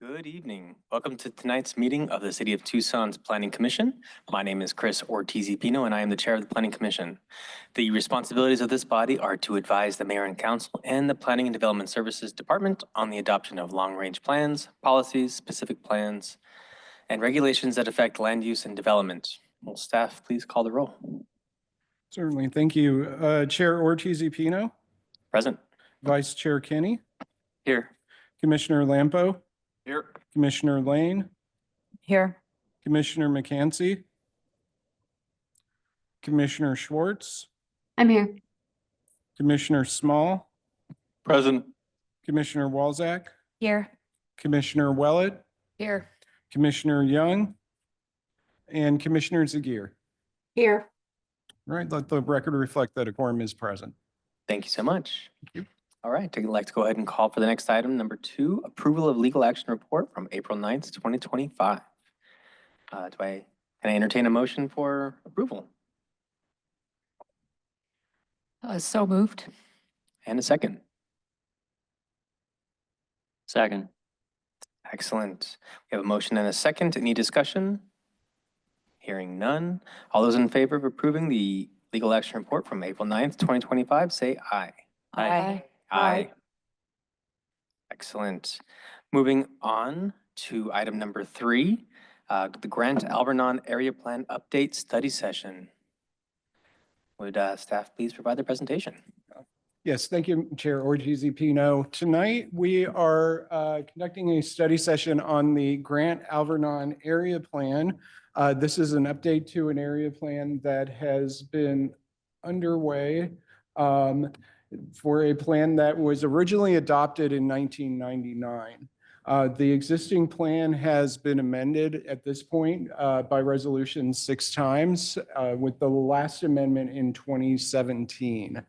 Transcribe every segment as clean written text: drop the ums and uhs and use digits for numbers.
Good evening. Welcome to tonight's meeting of the City of Tucson's Planning Commission. My name is Chris Ortiz-Pino and I am the chair of the Planning Commission. The responsibilities of this body are to advise the mayor and council and the Planning and Development Services Department on the adoption of long-range plans, policies, specific plans, and regulations that affect land use and development. Will staff please call the roll? Certainly. Thank you. Chair Ortiz-Pino, Present. Vice Chair Kinney, Here. Commissioner Lampo, Here. Commissioner Lane, Here. Commissioner McCancy, Commissioner Schwartz, I'm here. Commissioner Small, Present. Commissioner Walzak, Here. Commissioner Willett, Here. Commissioner Young, and Commissioner Zagier. Here. Right, let the record reflect that a quorum is present. Thank you so much. Thank you. All right, I'd like to go ahead and call for the next item, number 2, approval of legal action report from April 9th, 2025. Can I entertain a motion for approval? So moved. And a second. Second. Excellent. We have a motion and a second. Any discussion? Hearing none. All those in favor of approving the legal action report from April 9th, 2025, say aye. Aye. Aye. Excellent. Moving on to item number 3, the Grant Alvernon Area Plan Update Study Session. Would staff please provide the presentation? Yes, thank you, Chair Ortiz-Pino. Tonight, we are conducting a study session on the Grant Alvernon Area Plan. This is an update to an area plan that has been underway for a plan that was originally adopted in 1999. The existing plan has been amended at this point by resolution 6 times, with the last amendment in 2017.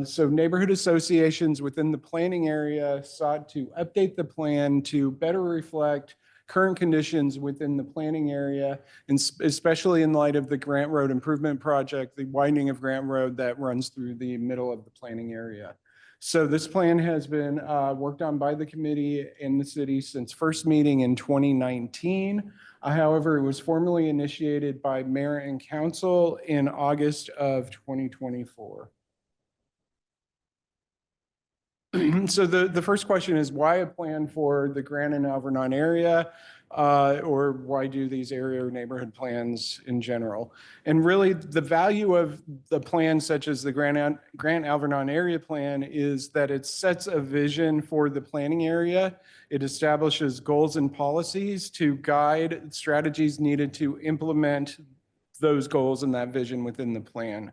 So neighborhood associations within the planning area sought to update the plan to better reflect current conditions within the planning area, and especially in light of the Grant Road Improvement Project, the widening of Grant Road that runs through the middle of the planning area. So this plan has been worked on by the committee in the city since first meeting in 2019. However, it was formally initiated by mayor and council in August of 2024. So the first question is, why a plan for the Grant and Alvernon area, or why do these area or neighborhood plans in general? And really, the value of the plans such as the Grant Alvernon Area Plan is that it sets a vision for the planning area. It establishes goals and policies to guide strategies needed to implement those goals and that vision within the plan.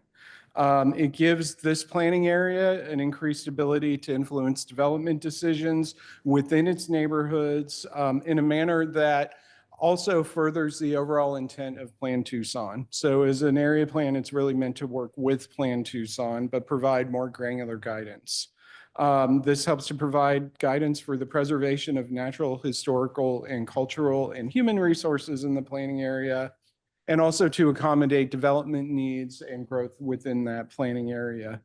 It gives this planning area an increased ability to influence development decisions within its neighborhoods in a manner that also furthers the overall intent of Plan Tucson. So as an area plan, it's really meant to work with Plan Tucson, but provide more granular guidance. This helps to provide guidance for the preservation of natural, historical, and cultural and human resources in the planning area, and also to accommodate development needs and growth within that planning area.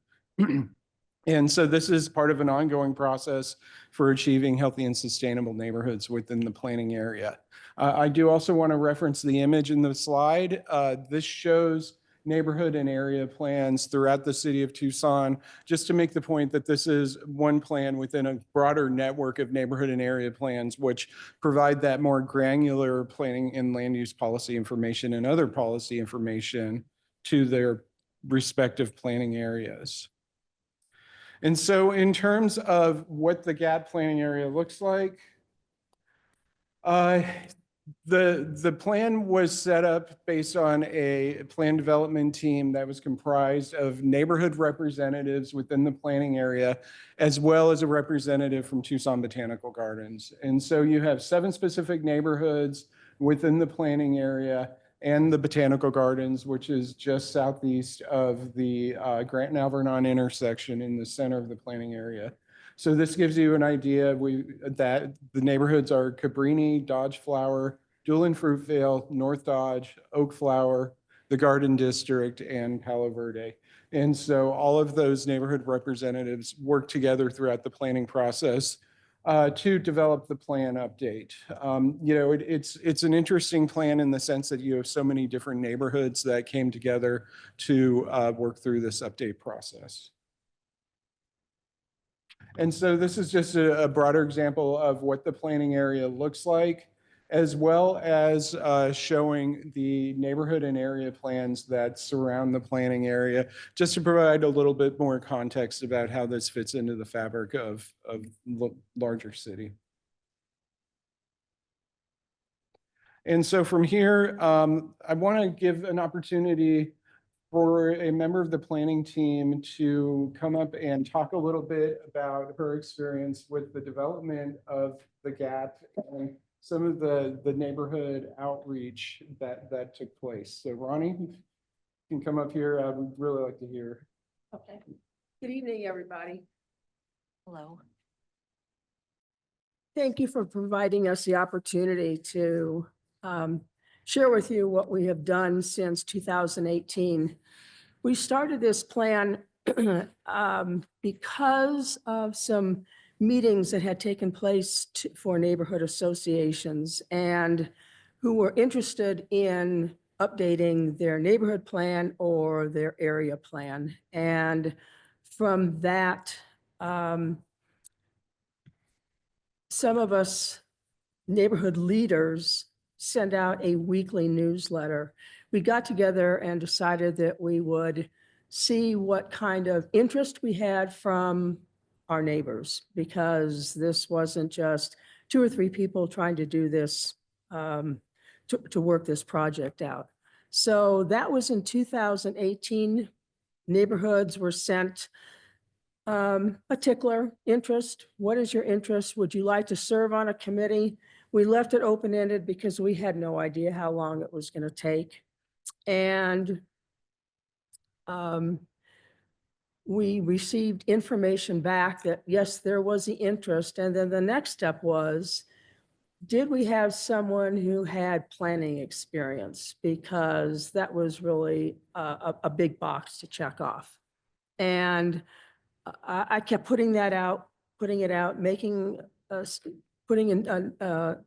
And so this is part of an ongoing process for achieving healthy and sustainable neighborhoods within the planning area. I do also want to reference the image in the slide. This shows neighborhood and area plans throughout the city of Tucson, just to make the point that this is one plan within a broader network of neighborhood and area plans, which provide that more granular planning and land use policy information and other policy information to their respective planning areas. And so in terms of what the GAP planning area looks like, the plan was set up based on a plan development team that was comprised of neighborhood representatives within the planning area, as well as a representative from Tucson Botanical Gardens. And so you have 7 specific neighborhoods within the planning area and the Botanical Gardens, which is just southeast of the Grant and Alvernon intersection in the center of the planning area. So this gives you an idea that the neighborhoods are Cabrini, Dodge Flower, Doolin Fruitvale, North Dodge, Oak Flower, the Garden District, and Palo Verde. And so all of those neighborhood representatives work together throughout the planning process to develop the plan update. It's an interesting plan in the sense that you have so many different neighborhoods that came together to work through this update process. And so this is just a broader example of what the planning area looks like, as well as showing the neighborhood and area plans that surround the planning area, just to provide a little bit more context about how this fits into the fabric of larger city. And so from here, I want to give an opportunity for a member of the planning team to come up and talk a little bit about her experience with the development of the GAP and some of the neighborhood outreach that took place. So Ronnie, you can come up here. I would really like to hear. Okay. Good evening, everybody. Hello. Thank you for providing us the opportunity to share with you what we have done since 2018. We started this plan because of some meetings that had taken place for neighborhood associations and who were interested in updating their neighborhood plan or their area plan. And from that, some of us neighborhood leaders send out a weekly newsletter. We got together and decided that we would see what kind of interest we had from our neighbors, because this wasn't just 2 or 3 people trying to do this, to work this project out. So that was in 2018. Neighborhoods were sent a tickler, interest. What is your interest? Would you like to serve on a committee? We left it open-ended because we had no idea how long it was going to take. And we received information back that, yes, there was the interest. And then the next step was, did we have someone who had planning experience? Because that was really a big box to check off. And I kept putting it out, making putting an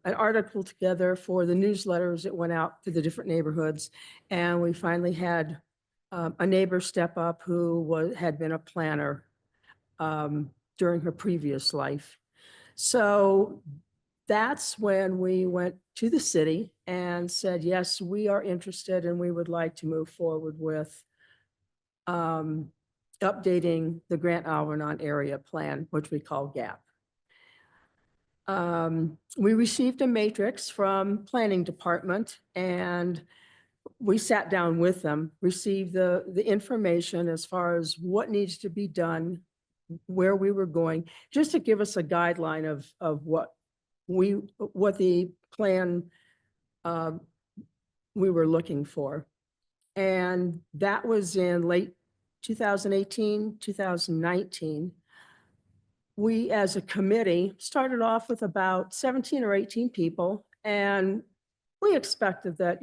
article together for the newsletters that went out to the different neighborhoods. And we finally had a neighbor step up who had been a planner during her previous life. So that's when we went to the city and said, yes, we are interested and we would like to move forward with updating the Grant Alvernon area plan, which we call GAP. We received a matrix from planning department and we sat down with them, received the information as far as what needs to be done, where we were going, just to give us a guideline of what the plan we were looking for. And that was in late 2018, 2019. We, as a committee, started off with about 17 or 18 people, and we expected that,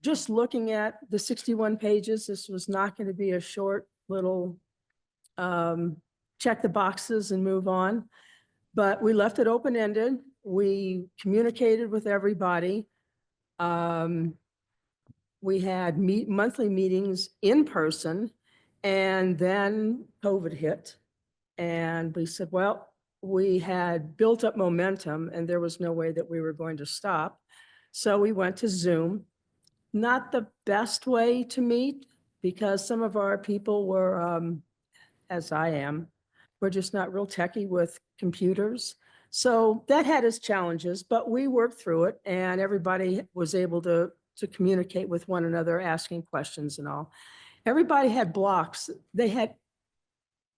just looking at the 61 pages, this was not going to be a short little check the boxes and move on. But we left it open-ended. We communicated with everybody. We had monthly meetings in person, and then COVID hit. And we said, well, we had built up momentum and there was no way that we were going to stop. So we went to Zoom. Not the best way to meet, because some of our people were, as I am, we're just not real techie with computers. So that had its challenges, but we worked through it and everybody was able to communicate with one another, asking questions and all. Everybody had blocks. They had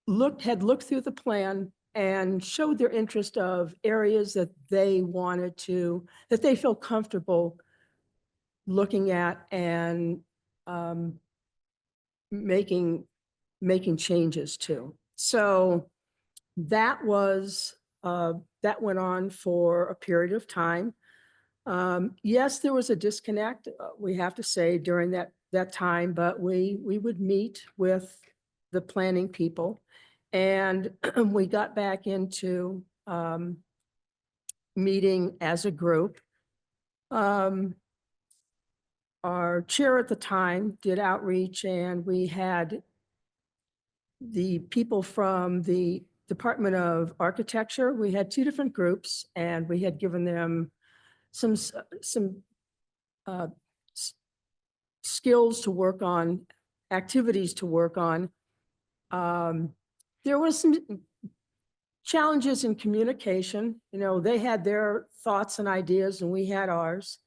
looked through the plan and showed their interest of areas that they wanted to, that they feel comfortable looking at and making changes to. So that went on for a period of time. Yes, there was a disconnect, we have to say, during that time, but we would meet with the planning people And we got back into meeting as a group. Our chair at the time did outreach, and we had the people from the Department of Architecture. We had two different groups, and we had given them some uh, s- skills to work on, activities to work on. There was some challenges in communication. You know, they had their thoughts and ideas and we had ours.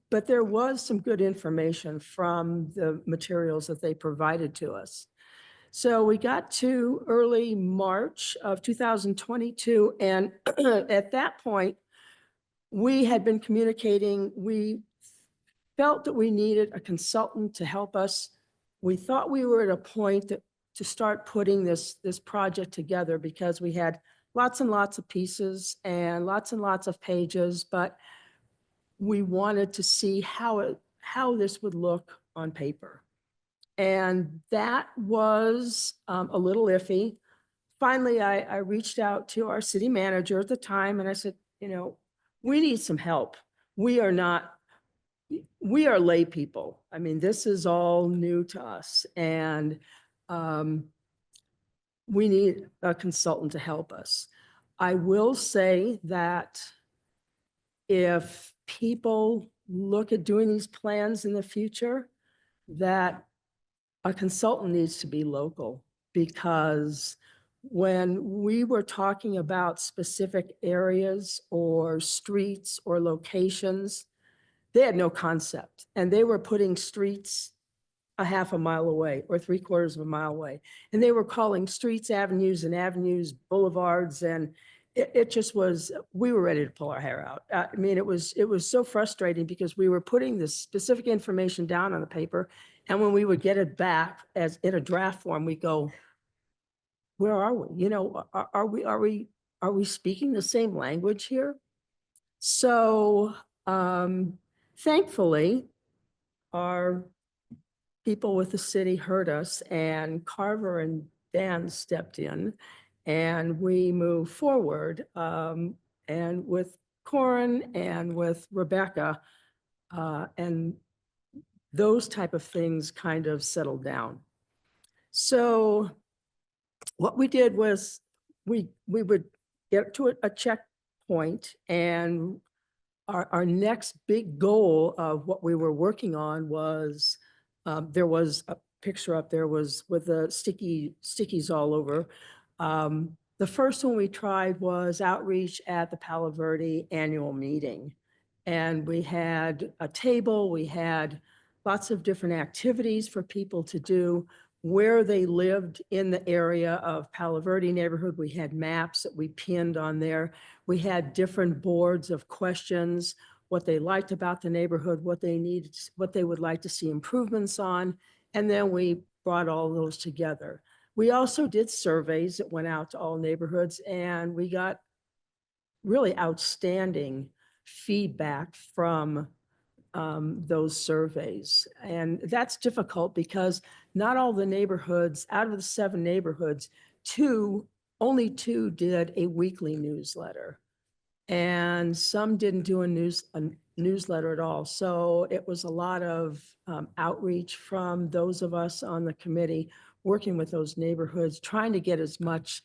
But there was some good information from the materials that they provided to us. So we got to early March of 2022, and at that point, we had been communicating. We felt that we needed a consultant to help us. We thought we were at a point to start putting this project together, because we had lots and lots of pieces and lots of pages, but we wanted to see how this would look on paper. And that was a little iffy. Finally, I reached out to our city manager at the time and I said, you know, we need some help. We are lay people. I mean, this is all new to us, and we need a consultant to help us. I will say that if people look at doing these plans in the future, that a consultant needs to be local, because when we were talking about specific areas or streets or locations, they had no concept, and they were putting streets a half a mile away or 3/4 of a mile away. And they were calling streets avenues and avenues boulevards, and it just was, we were ready to pull our hair out. I mean, it was so frustrating, because we were putting this specific information down on the paper, and when we would get it back as in a draft form, we go, where are we? You know, are we speaking the same language here? So thankfully, our people with the city heard us, and Carver and Dan stepped in, and we moved forward. And with Corin and with Rebecca, and those type of things kind of settled down. So what we did was we would get to a checkpoint, and our next big goal of what we were working on was, there was a picture up there was with the stickies all over. The first one we tried was outreach at the Palo Verde annual meeting. And we had a table, we had lots of different activities for people to do where they lived in the area of Palo Verde neighborhood. We had maps that we pinned on there. We had different boards of questions, what they liked about the neighborhood, what they needed, what they would like to see improvements on. And then we brought all those together. We also did surveys that went out to all neighborhoods, and we got really outstanding feedback from those surveys. And that's difficult, because not all the newsletters, out of the 7 neighborhoods, only two did a weekly newsletter. And some didn't do a newsletter at all. So it was a lot of outreach from those of us on the committee working with those neighborhoods, trying to get as much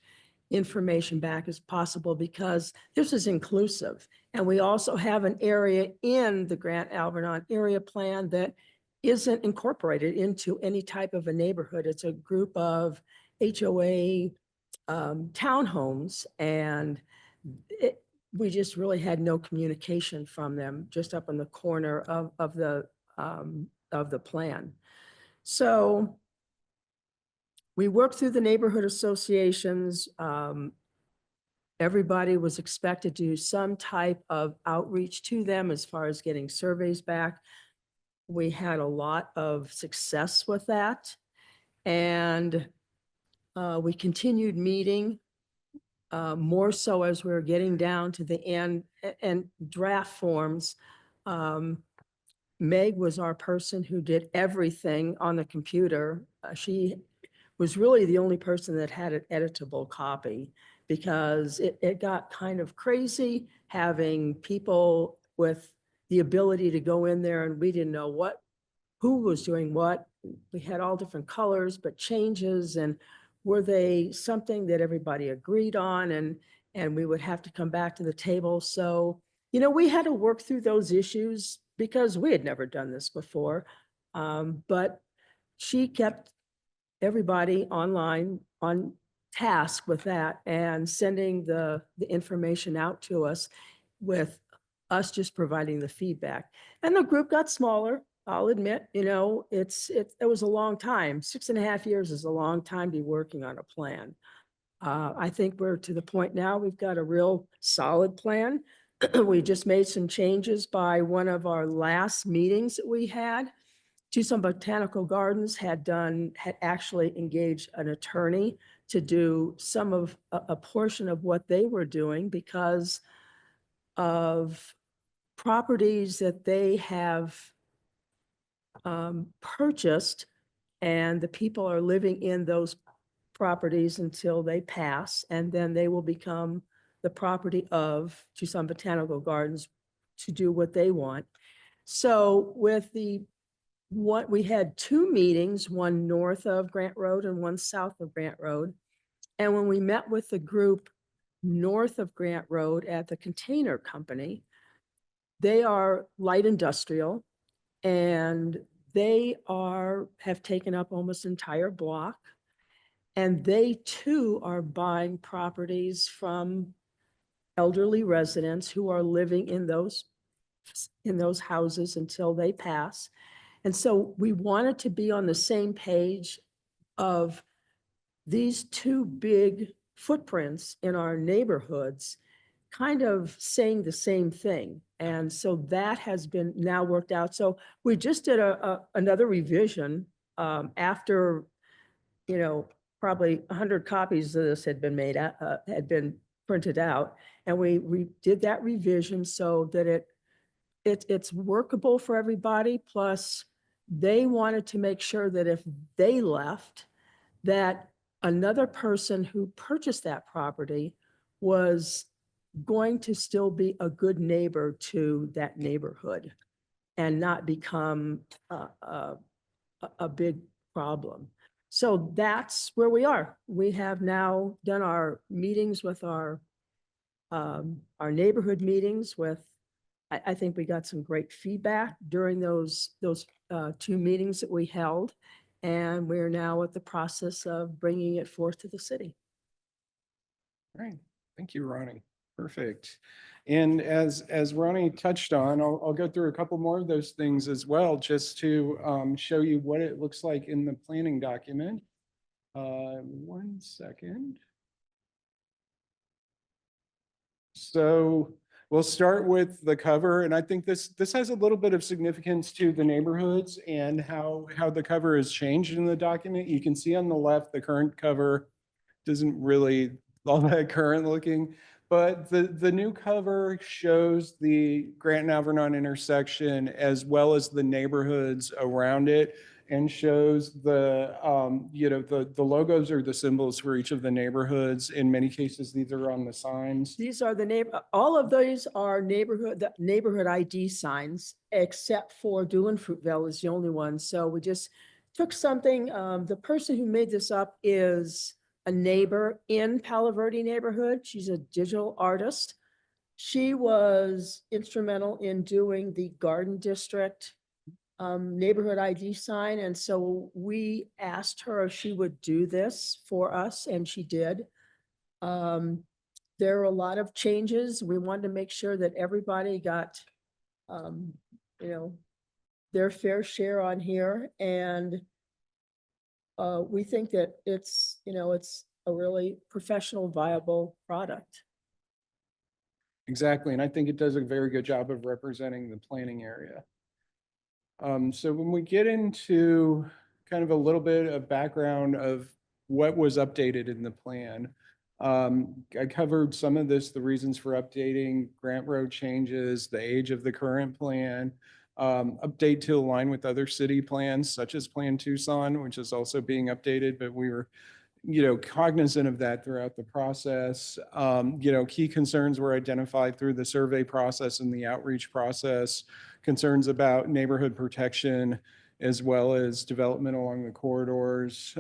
information back as possible, because this is inclusive. And we also have an area in the Grant Alvernon area plan that isn't incorporated into any type of a neighborhood. It's a group of HOA townhomes, and we just really had no communication from them, just up in the corner of the plan. So we worked through the neighborhood associations. Everybody was expected to do some type of outreach to them as far as getting surveys back. We had a lot of success with that. And we continued meeting, more so as we were getting down to the end and draft forms. Meg was our person who did everything on the computer. She was really the only person that had an editable copy because it got kind of crazy having people with the ability to go in there and we didn't know who was doing what. We had all different colors, but changes, and were they something that everybody agreed on, and we would have to come back to the table. So, we had to work through those issues because we had never done this before. But she kept everybody online on task with that and sending the information out to us with us just providing the feedback. And the group got smaller. I'll admit, it was a long time. 6.5 years is a long time to be working on a plan. I think we're to the point now, we've got a real solid plan. We just made some changes by one of our last meetings that we had. Tucson Botanical Gardens had actually engaged an attorney to do some of a portion of what they were doing because of properties that they have purchased, and the people are living in those properties until they pass, and then they will become the property of Tucson Botanical Gardens to do what they want. So we had 2 meetings, one north of Grant Road and one south of Grant Road. And when we met with the group north of Grant Road at the Container Company, they are light industrial, and they have taken up almost an entire block. And they too are buying properties from elderly residents who are living in those houses until they pass. And so we wanted to be on the same page of these 2 big footprints in our neighborhoods kind of saying the same thing. And so that has been now worked out. So we just did another revision after, probably 100 copies of this had been printed out. And we did that revision so that it's workable for everybody. Plus, they wanted to make sure that if they left, that another person who purchased that property was going to still be a good neighbor to that neighborhood and not become a big problem. So that's where we are. We have now done our meetings with our neighborhood meetings with, I think we got some great feedback during those 2 meetings that we held. And we're now at the process of bringing it forth to the city. All right. Thank you, Ronnie. Perfect. And as Ronnie touched on, I'll go through a couple more of those things as well, just to show you what it looks like in the planning document. 1 second. So we'll start with the cover, and I think this has a little bit of significance to the neighborhoods and how the cover has changed in the document. You can see on the left, the current cover isn't really all that current looking, but the new cover shows the Grant and Alvernon intersection as well as the neighborhoods around it, and shows the logos or the symbols for each of the neighborhoods. In many cases, these are on the signs. These are all of these are the neighborhood ID signs, except for Doolin Fruitvale is the only one. So we just took something, the person who made this up is a neighbor in Palo Verde neighborhood. She's a digital artist. She was instrumental in doing the Garden District neighborhood ID sign. And so we asked her if she would do this for us, and she did. There are a lot of changes. We wanted to make sure that everybody got, their fair share on here. And we think that it's a really professional, viable product. Exactly. And I think it does a very good job of representing the planning area. So when we get into kind of a little bit of background of what was updated in the plan, I covered some of this, the reasons for updating, Grant Road changes, the age of the current plan. update to align with other city plans such as Plan Tucson, which is also being updated, but we were cognizant of that throughout the process. Key concerns were identified through the survey process and the outreach process, concerns about neighborhood protection, as well as development along the corridors.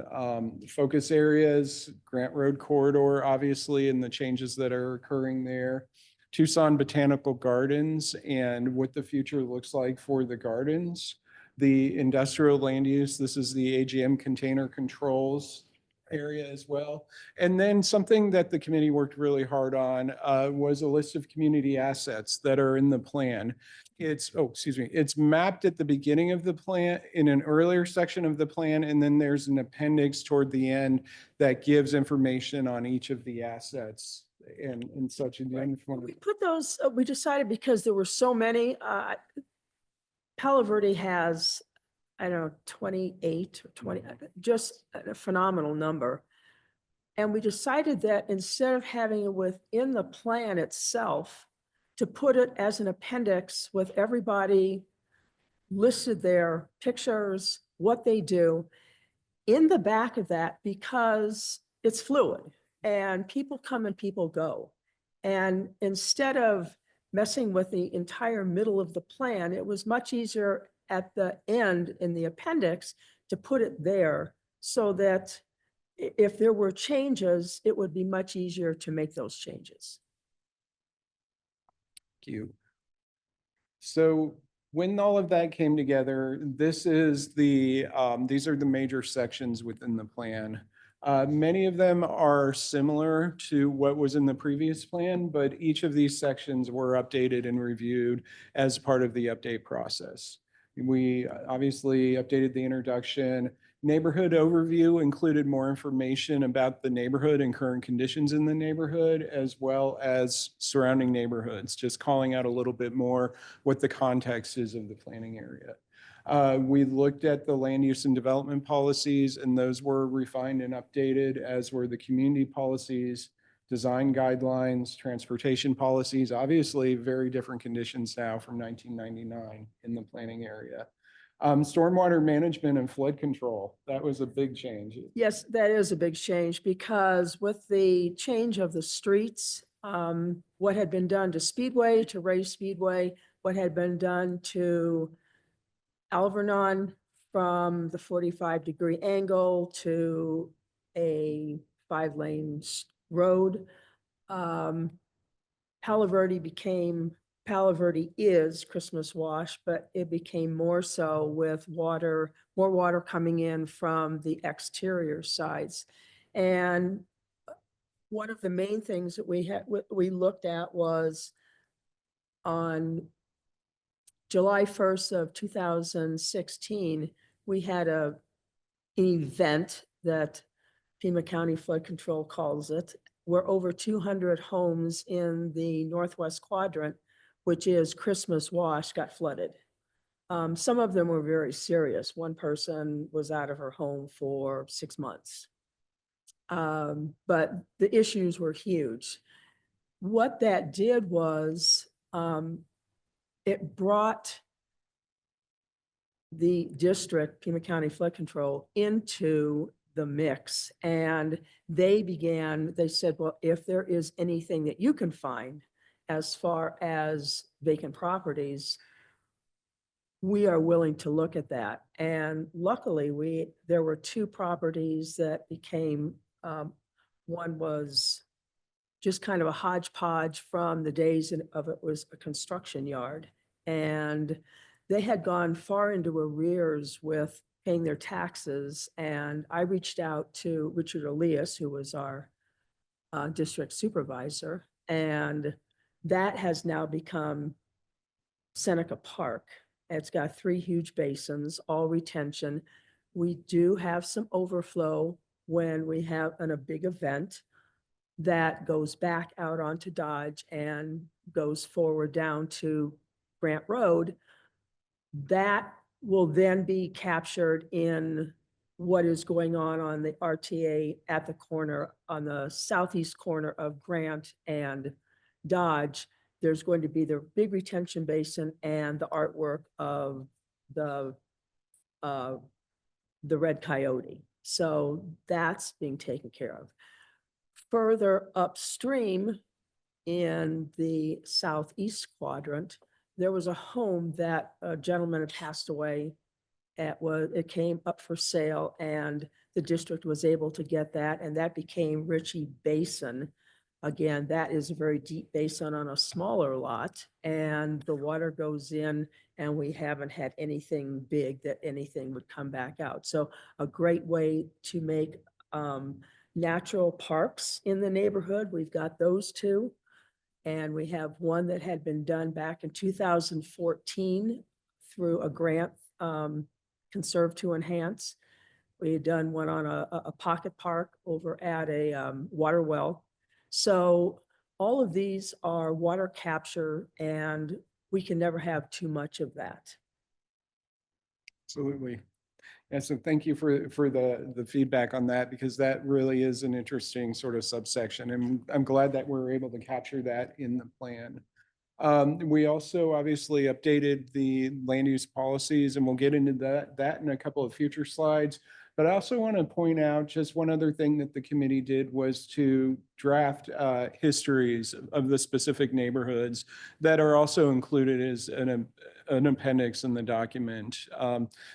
Focus areas, Grant Road corridor, obviously, and the changes that are occurring there. Tucson Botanical Gardens and what the future looks like for the gardens. The industrial land use, this is the AGM container controls area as well. And then something that the committee worked really hard on was a list of community assets that are in the plan. It's mapped at the beginning of the plan in an earlier section of the plan, and then there's an appendix toward the end that gives information on each of the assets and such. We put those, we decided because there were so many, Palo Verde has, I don't know, 28 or 20, just a phenomenal number. And we decided that instead of having it within the plan itself, to put it as an appendix with everybody listed there, pictures, what they do, in the back of that, because it's fluid and people come and people go. And instead of messing with the entire middle of the plan, it was much easier at the end in the appendix to put it there so that if there were changes, it would be much easier to make those changes. Thank you. So when all of that came together, these are the major sections within the plan. Many of them are similar to what was in the previous plan, but each of these sections were updated and reviewed as part of the update process. We obviously updated the introduction. Neighborhood overview included more information about the neighborhood and current conditions in the neighborhood, as well as surrounding neighborhoods, just calling out a little bit more what the context is of the planning area. We looked at the land use and development policies, and those were refined and updated, as were the community policies, design guidelines, transportation policies, obviously very different conditions now from 1999 in the planning area. Stormwater management and flood control, that was a big change. Yes, that is a big change because with the change of the streets, what had been done to Speedway, to Ray Speedway, what had been done to Alvernon from the 45-degree angle to a 5-lane road. Palo Verde is Christmas Wash, but it became more so with more water coming in from the exterior sides. And one of the main things that we looked at was on July 1st of 2016, we had an event that Pima County Flood Control calls it, where over 200 homes in the northwest quadrant, which is Christmas Wash, got flooded. Some of them were very serious. One person was out of her home for 6 months. But the issues were huge. What that did was it brought the district, Pima County Flood Control, into the mix. And they said, well, if there is anything that you can find as far as vacant properties, we are willing to look at that. And luckily, there were 2 properties that became, one was just kind of a hodgepodge from the days of it was a construction yard. And they had gone far into arrears with paying their taxes. And I reached out to Richard Elias, who was our district supervisor, and that has now become Seneca Park. It's got 3 huge basins, all retention. We do have some overflow when we have a big event that goes back out onto Dodge and goes forward down to Grant Road. That will then be captured in what is going on the RTA at the corner, on the southeast corner of Grant and Dodge. there's going to be the big retention basin and the artwork of the red coyote. So that's being taken care of. Further upstream in the southeast quadrant, there was a home that a gentleman had passed away it came up for sale, and the district was able to get that, and that became Ritchie Basin. Again, that is a very deep basin on a smaller lot, and the water goes in, and we haven't had anything big that anything would come back out. So a great way to make natural parks in the neighborhood. We've got those two. And we have one that had been done back in 2014 through a grant, Conserve to Enhance. We had done one on a pocket park over at a water well. So all of these are water capture, and we can never have too much of that. Absolutely. Yeah, so thank you for the feedback on that, because that really is an interesting sort of subsection, and I'm glad that we're able to capture that in the plan. We also obviously updated the land use policies, and we'll get into that in a couple of future slides. But I also want to point out just one other thing that the committee did was to draft histories of the specific neighborhoods that are also included as an appendix in the document.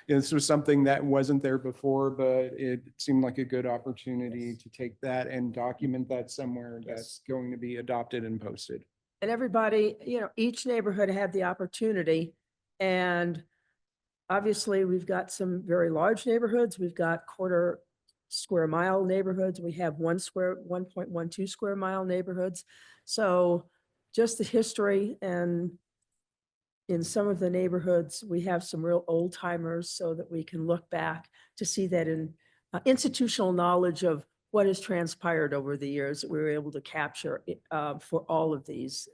This was something that wasn't there before, but it seemed like a good opportunity to take that and document that somewhere that's going to be adopted and posted. And everybody, each neighborhood had the opportunity, and obviously we've got some very large neighborhoods. We've got quarter square mile neighborhoods. We have 1.12 square mile neighborhoods. So just the history, and in some of the neighborhoods, we have some real old timers so that we can look back to see that in institutional knowledge of what has transpired over the years that we were able to capture for all of these,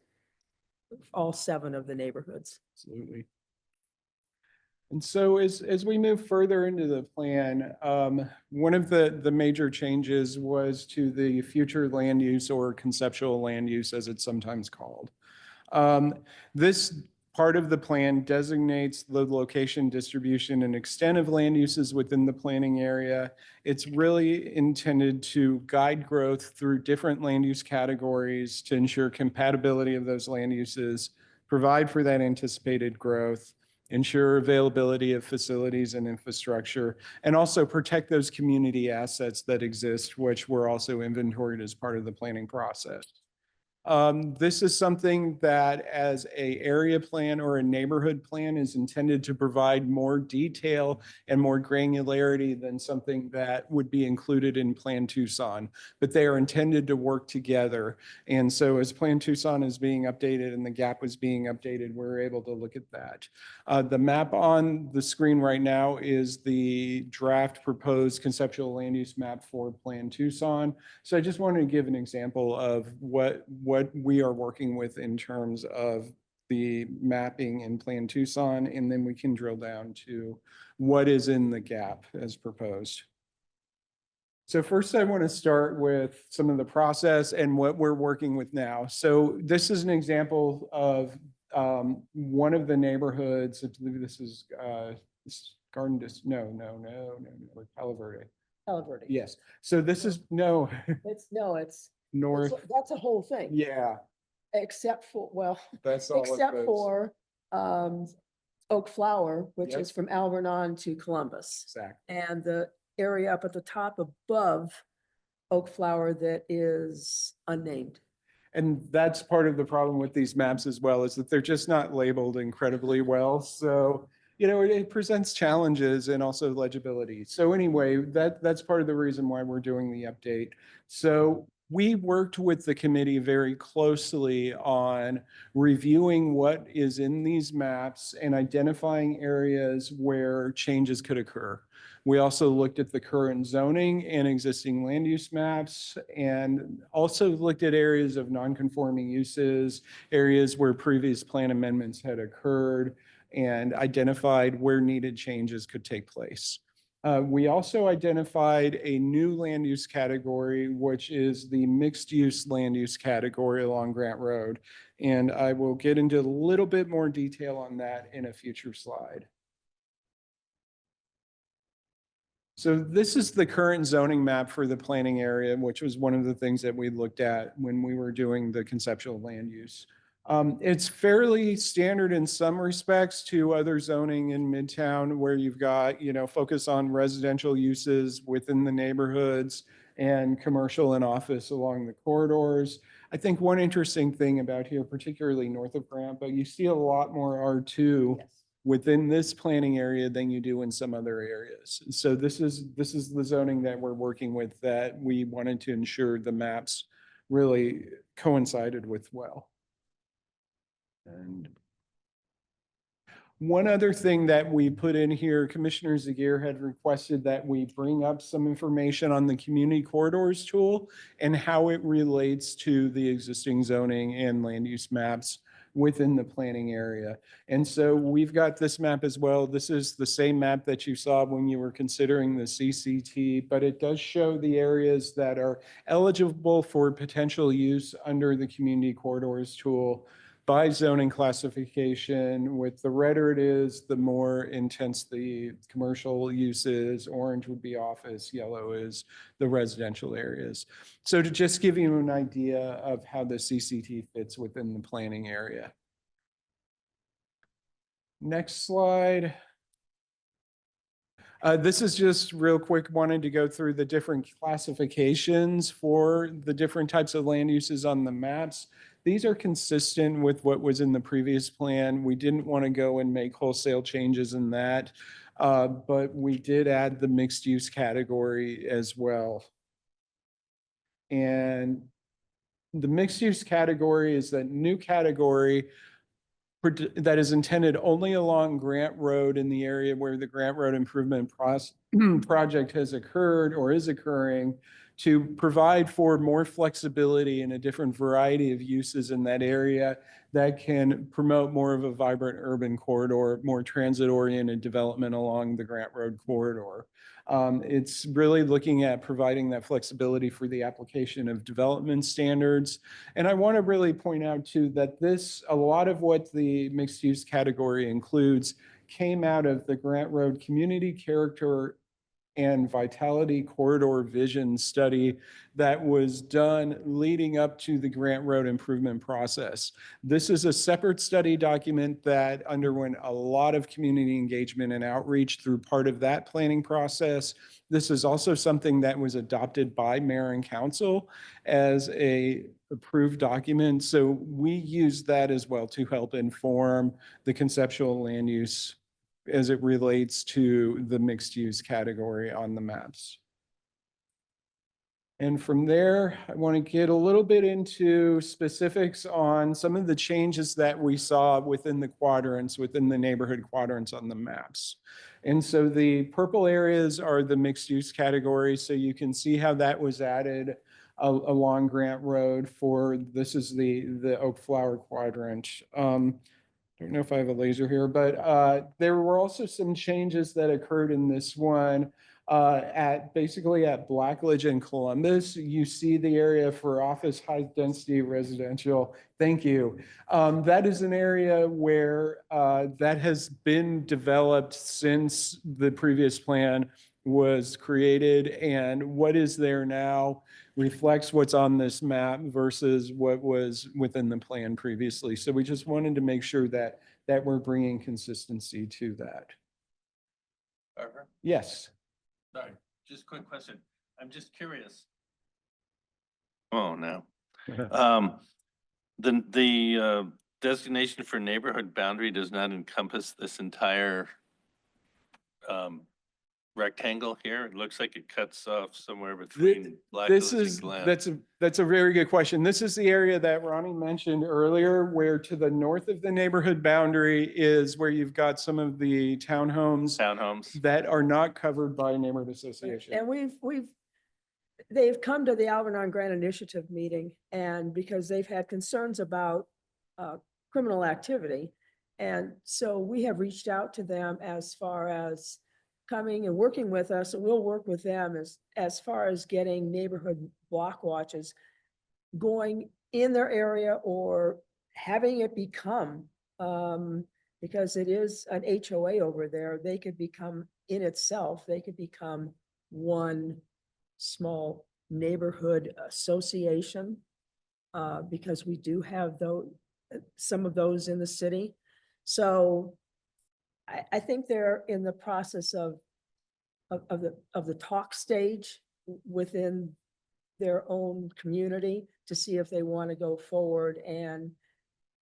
all 7 of the neighborhoods. Absolutely. And so as we move further into the plan, one of the major changes was to the future land use, or conceptual land use as it's sometimes called. This part of the plan designates the location, distribution, and extent of land uses within the planning area. It's really intended to guide growth through different land use categories to ensure compatibility of those land uses, provide for that anticipated growth, ensure availability of facilities and infrastructure, and also protect those community assets that exist, which were also inventoried as part of the planning process. This is something that as a area plan or a neighborhood plan is intended to provide more detail and more granularity than something that would be included in Plan Tucson, but they are intended to work together. And so as Plan Tucson is being updated and the gap was being updated, we're able to look at that. The map on the screen right now is the draft proposed conceptual land use map for Plan Tucson. So I just wanted to give an example of what we are working with in terms of the mapping in Plan Tucson, and then we can drill down to what is in the gap as proposed. So first I want to start with some of the process and what we're working with now. So this is an example of one of the neighborhoods. I believe this is Garden District. No, Palo Verde. Palo Verde. Yes. So this is It's north. that's a whole thing. Yeah, Except for, well, that's all. except for Oak Flower, which Yep. is from Alvernon to Columbus. Exactly. And the area up at the top above Oak Flower that is unnamed. And that's part of the problem with these maps as well, is that they're just not labeled incredibly well. So, it presents challenges and also legibility. So anyway, that's part of the reason why we're doing the update. So we worked with the committee very closely on reviewing what is in these maps and identifying areas where changes could occur. We also looked at the current zoning and existing land use maps, and also looked at areas of non-conforming uses, areas where previous plan amendments had occurred, and identified where needed changes could take place. We also identified a new land use category, which is the mixed use land use category along Grant Road. And I will get into a little bit more detail on that in a future slide. So this is the current zoning map for the planning area, which was one of the things that we looked at when we were doing the conceptual land use. It's fairly standard in some respects to other zoning in Midtown where you've got, focus on residential uses within the neighborhoods and commercial and office along the corridors. I think one interesting thing about here, particularly north of Grant, but you see a lot more R2 within this planning area than you do in some other areas. So this is the zoning that we're working with that we wanted to ensure the maps really coincided with well. And one other thing that we put in here, Commissioner Zagier had requested that we bring up some information on the community corridors tool and how it relates to the existing zoning and land use maps within the planning area. And so we've got this map as well. This is the same map that you saw when you were considering the CCT, but it does show the areas that are eligible for potential use under the community corridors tool by zoning classification. With the redder it is, the more intense the commercial use is. Orange would be office, yellow is the residential areas. So to just give you an idea of how the CCT fits within the planning area. Next slide. This is just real quick, wanted to go through the different classifications for the different types of land uses on the maps. These are consistent with what was in the previous plan. We didn't want to go and make wholesale changes in that, but we did add the mixed use category as well. And the mixed use category is that new category that is intended only along Grant Road in the area where the Grant Road Improvement Project has occurred or is occurring, to provide for more flexibility and a different variety of uses in that area that can promote more of a vibrant urban corridor, more transit-oriented development along the Grant Road corridor. It's really looking at providing that flexibility for the application of development standards. And I want to really point out too that a lot of what the mixed use category includes came out of the Grant Road Community Character and Vitality Corridor Vision study that was done leading up to the Grant Road improvement process. This is a separate study document that underwent a lot of community engagement and outreach through part of that planning process. This is also something that was adopted by mayor and council as a approved document. So we use that as well to help inform the conceptual land use as it relates to the mixed use category on the maps. And from there, I want to get a little bit into specifics on some of the changes that we saw within the quadrants, within the neighborhood quadrants on the maps. And so the purple areas are the mixed use category. So you can see how that was added along Grant Road this is the Oak Flower quadrant. I don't know if I have a laser here, but there were also some changes that occurred in this one basically at Blackledge and Columbus. You see the area for office high density residential. Thank you. That is an area where that has been developed since the previous plan was created, and what is there now reflects what's on this map versus what was within the plan previously. So we just wanted to make sure that we're bringing consistency to that. Barbara? Yes. Sorry, just a quick question. I'm just curious. Oh, no. The designation for neighborhood boundary does not encompass this entire rectangle here. It looks like it cuts off somewhere between Blackledge and Glen. That's a very good question. This is the area that Ronnie mentioned earlier, where to the north of the neighborhood boundary is where you've got some of the townhomes that are not covered by a neighborhood association. And they've come to the Algernon Grant Initiative meeting, and because they've had concerns about criminal activity. And so we have reached out to them as far as coming and working with us, and we'll work with them as far as getting neighborhood block watches going in their area or having it become, because it is an HOA over there, they could become in itself, they could become one small neighborhood association. Because we do have some of those in the city. So I think they're in the process of the talk stage within their own community to see if they want to go forward and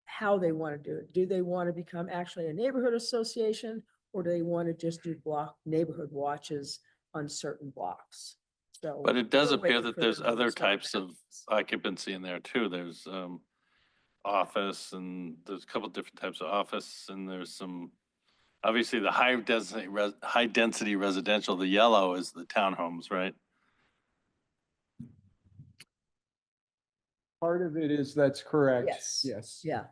how they want to do it. Do they want to become actually a neighborhood association, or do they want to just do neighborhood watches on certain blocks? So. But it does we're appear waiting that for there's them to other start types of occupancy in there too. There's office, and there's a couple different types of office, and there's some, obviously the high density residential, the yellow is the townhomes, right? Part of it is, that's correct. Yes. Yes. Yeah.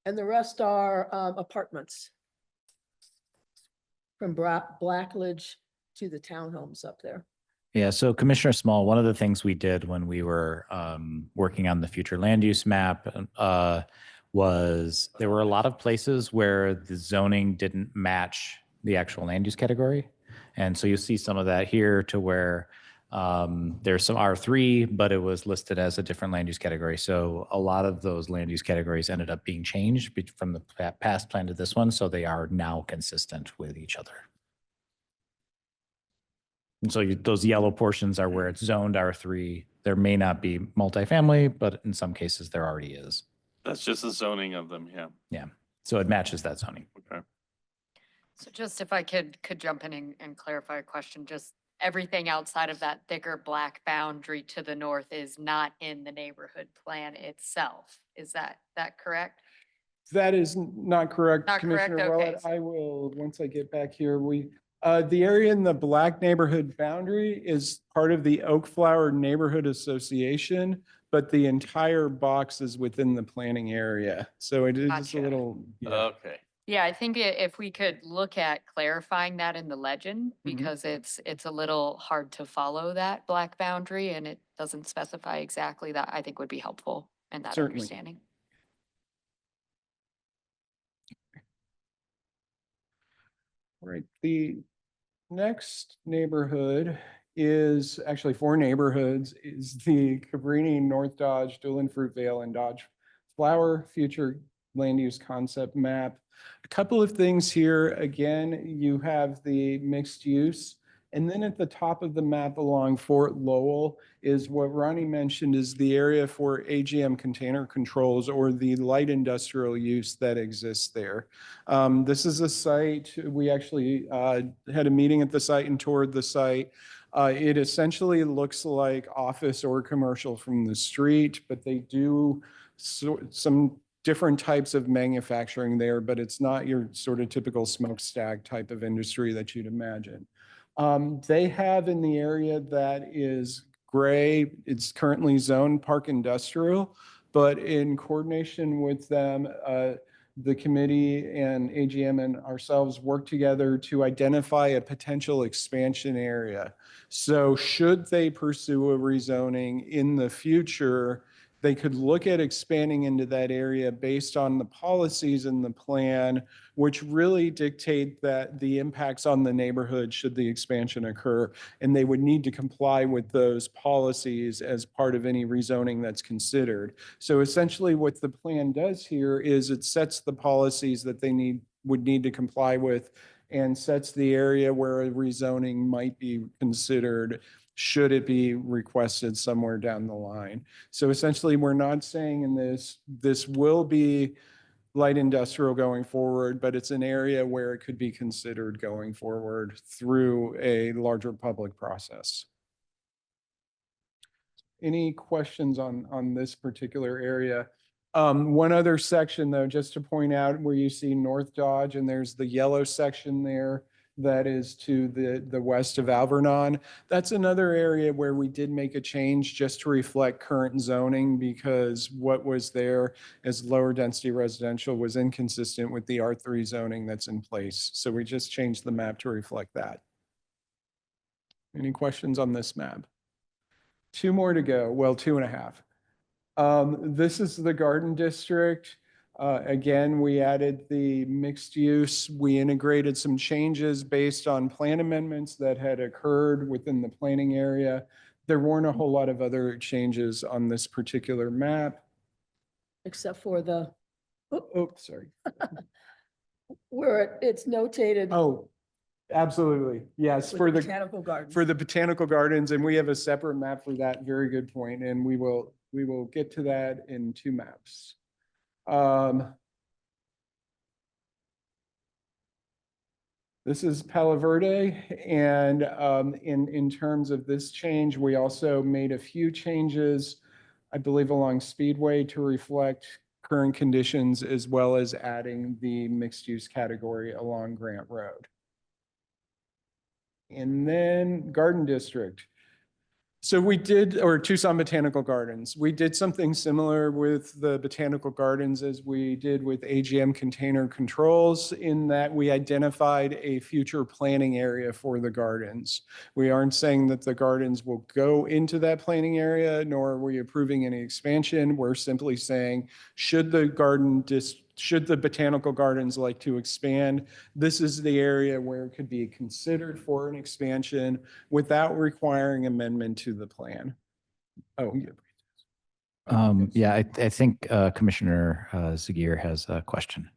And the rest are apartments. From Blackledge to the townhomes up there. Yeah, so Commissioner Small, one of the things we did when we were working on the future land use map was there were a lot of places where the zoning didn't match the actual land use category. And so you see some of that here to where there's some R3, but it was listed as a different land use category. So a lot of those land use categories ended up being changed from the past plan to this one. So they are now consistent with each other. And so those yellow portions are where it's zoned R3. There may not be multifamily, but in some cases there already is. That's just the zoning of them, yeah. Yeah. So it matches that zoning. Okay. So just if I could jump in and clarify a question, just everything outside of that thicker black boundary to the north is not in the neighborhood plan itself. Is that correct? That is not correct, Not correct, Commissioner okay. Willett. I will, once I get back here, the area in the black neighborhood boundary is part of the Oak Flower Neighborhood Association, but the entire box is within the planning area. So it is a Gotcha. little, yeah. Okay. Yeah, I think if we could look at clarifying that in the legend, because it's a little hard to follow that black boundary and it doesn't specify exactly that, I think would be helpful in that Certainly. understanding. Right. The next neighborhood is actually 4 neighborhoods, is the Cabrini, North Dodge, Doolin Fruitvale, and Dodge Flower Future Land Use Concept Map. A couple of things here. Again, you have the mixed use. And then at the top of the map along Fort Lowell is what Ronnie mentioned is the area for AGM container controls, or the light industrial use that exists there. This is a site, we actually had a meeting at the site and toured the site. It essentially looks like office or commercial from the street, but they do some different types of manufacturing there, but it's not your sort of typical smokestack type of industry that you'd imagine. They have in the area that is gray, it's currently zoned park industrial, but in coordination with them, the committee and AGM and ourselves work together to identify a potential expansion area. So should they pursue a rezoning in the future, they could look at expanding into that area based on the policies in the plan, which really dictate that the impacts on the neighborhood should the expansion occur. And they would need to comply with those policies as part of any rezoning that's considered. So essentially what the plan does here is it sets the policies that they would need to comply with and sets the area where a rezoning might be considered should it be requested somewhere down the line. So essentially, we're not saying in this will be light industrial going forward, but it's an area where it could be considered going forward through a larger public process. Any questions on this particular area? One other section though, just to point out where you see North Dodge and there's the yellow section there. that is to the west of Alvernon. That's another area where we did make a change just to reflect current zoning because what was there as lower density residential was inconsistent with the R3 zoning that's in place. So we just changed the map to reflect that. Any questions on this map? 2 more to go. Well, 2.5. This is the Garden District. Again, we added the mixed use. We integrated some changes based on plan amendments that had occurred within the planning area. There weren't a whole lot of other changes on this particular map. Except for the, Oh, sorry. where it's notated. Oh, absolutely. Yes, with for the Botanical Gardens. for the botanical gardens, and we have a separate map for that. Very good point, and we will get to that in 2 maps. This is Palo Verde, and in terms of this change, we also made a few changes, I believe, along Speedway to reflect current conditions, as well as adding the mixed-use category along Grant Road. And then Garden District. So we did, or Tucson Botanical Gardens, we did something similar with the botanical gardens as we did with AGM container controls, in that we identified a future planning area for the gardens. We aren't saying that the gardens will go into that planning area, nor are we approving any expansion. We're simply saying, should the botanical gardens like to expand, this is the area where it could be considered for an expansion without requiring amendment to the plan. Oh, yeah. Yeah, I think Commissioner Zagier has a question.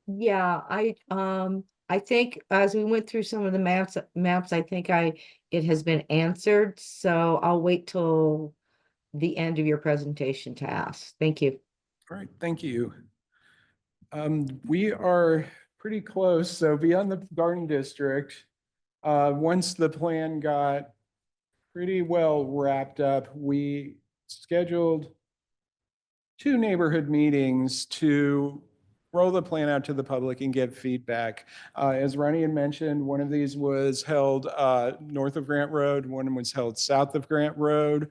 Yeah, I think as we went through some of the maps, I think it has been answered. So I'll wait till the end of your presentation to ask. Thank you. All right, thank you. We are pretty close. So beyond the Garden District, once the plan got pretty well wrapped up, we scheduled 2 neighborhood meetings to roll the plan out to the public and get feedback. As Ronnie had mentioned, one of these was held north of Grant Road, one was held south of Grant Road.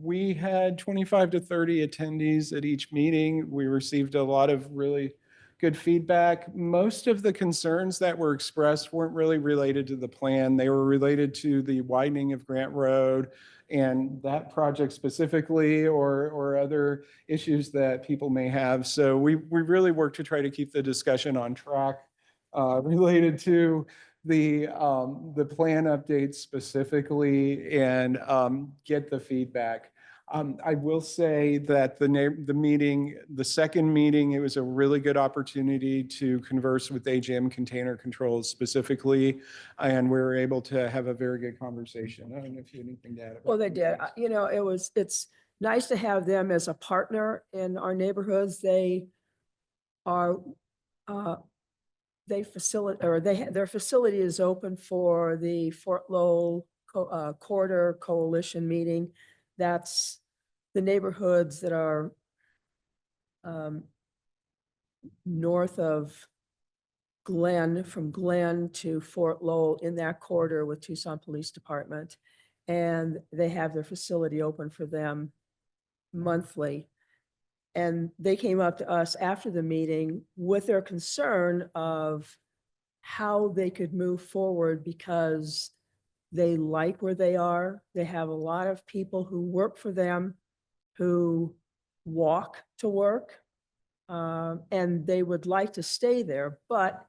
We had 25 to 30 attendees at each meeting. We received a lot of really good feedback. Most of the concerns that were expressed weren't really related to the plan. They were related to the widening of Grant Road and that project specifically, or other issues that people may have. So we really worked to try to keep the discussion on track related to the plan updates specifically, and get the feedback. I will say that the second meeting, it was a really good opportunity to converse with AGM container controls specifically, and we were able to have a very good conversation. I don't know if you have anything to add. Well, they did. You know, it's nice to have them as a partner in our neighborhoods. They are, their facility is open for the Fort Lowell Corridor Coalition meeting. That's the neighborhoods that are north of Glen, from Glen to Fort Lowell, in that corridor with Tucson Police Department. And they have their facility open for them monthly. And they came up to us after the meeting with their concern of how they could move forward, because they like where they are. They have a lot of people who work for them who walk to work, and they would like to stay there. But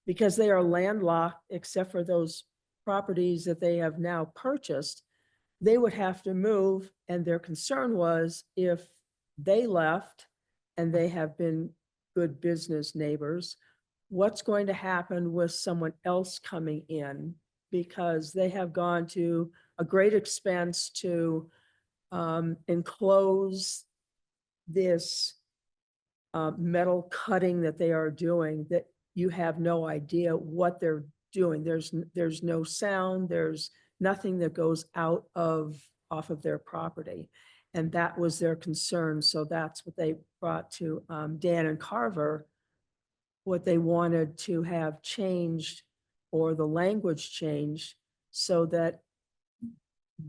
because they are landlocked, except for those properties that they have now purchased, they would have to move. And their concern was, if they left, and they have been good business neighbors, what's going to happen with someone else coming in? Because they have gone to a great expense to enclose this metal cutting that they are doing, that you have no idea what they're doing. There's no sound, there's nothing that goes out of off of their property. And that was their concern. So that's what they brought to Dan and Carver, what they wanted to have changed or the language changed so that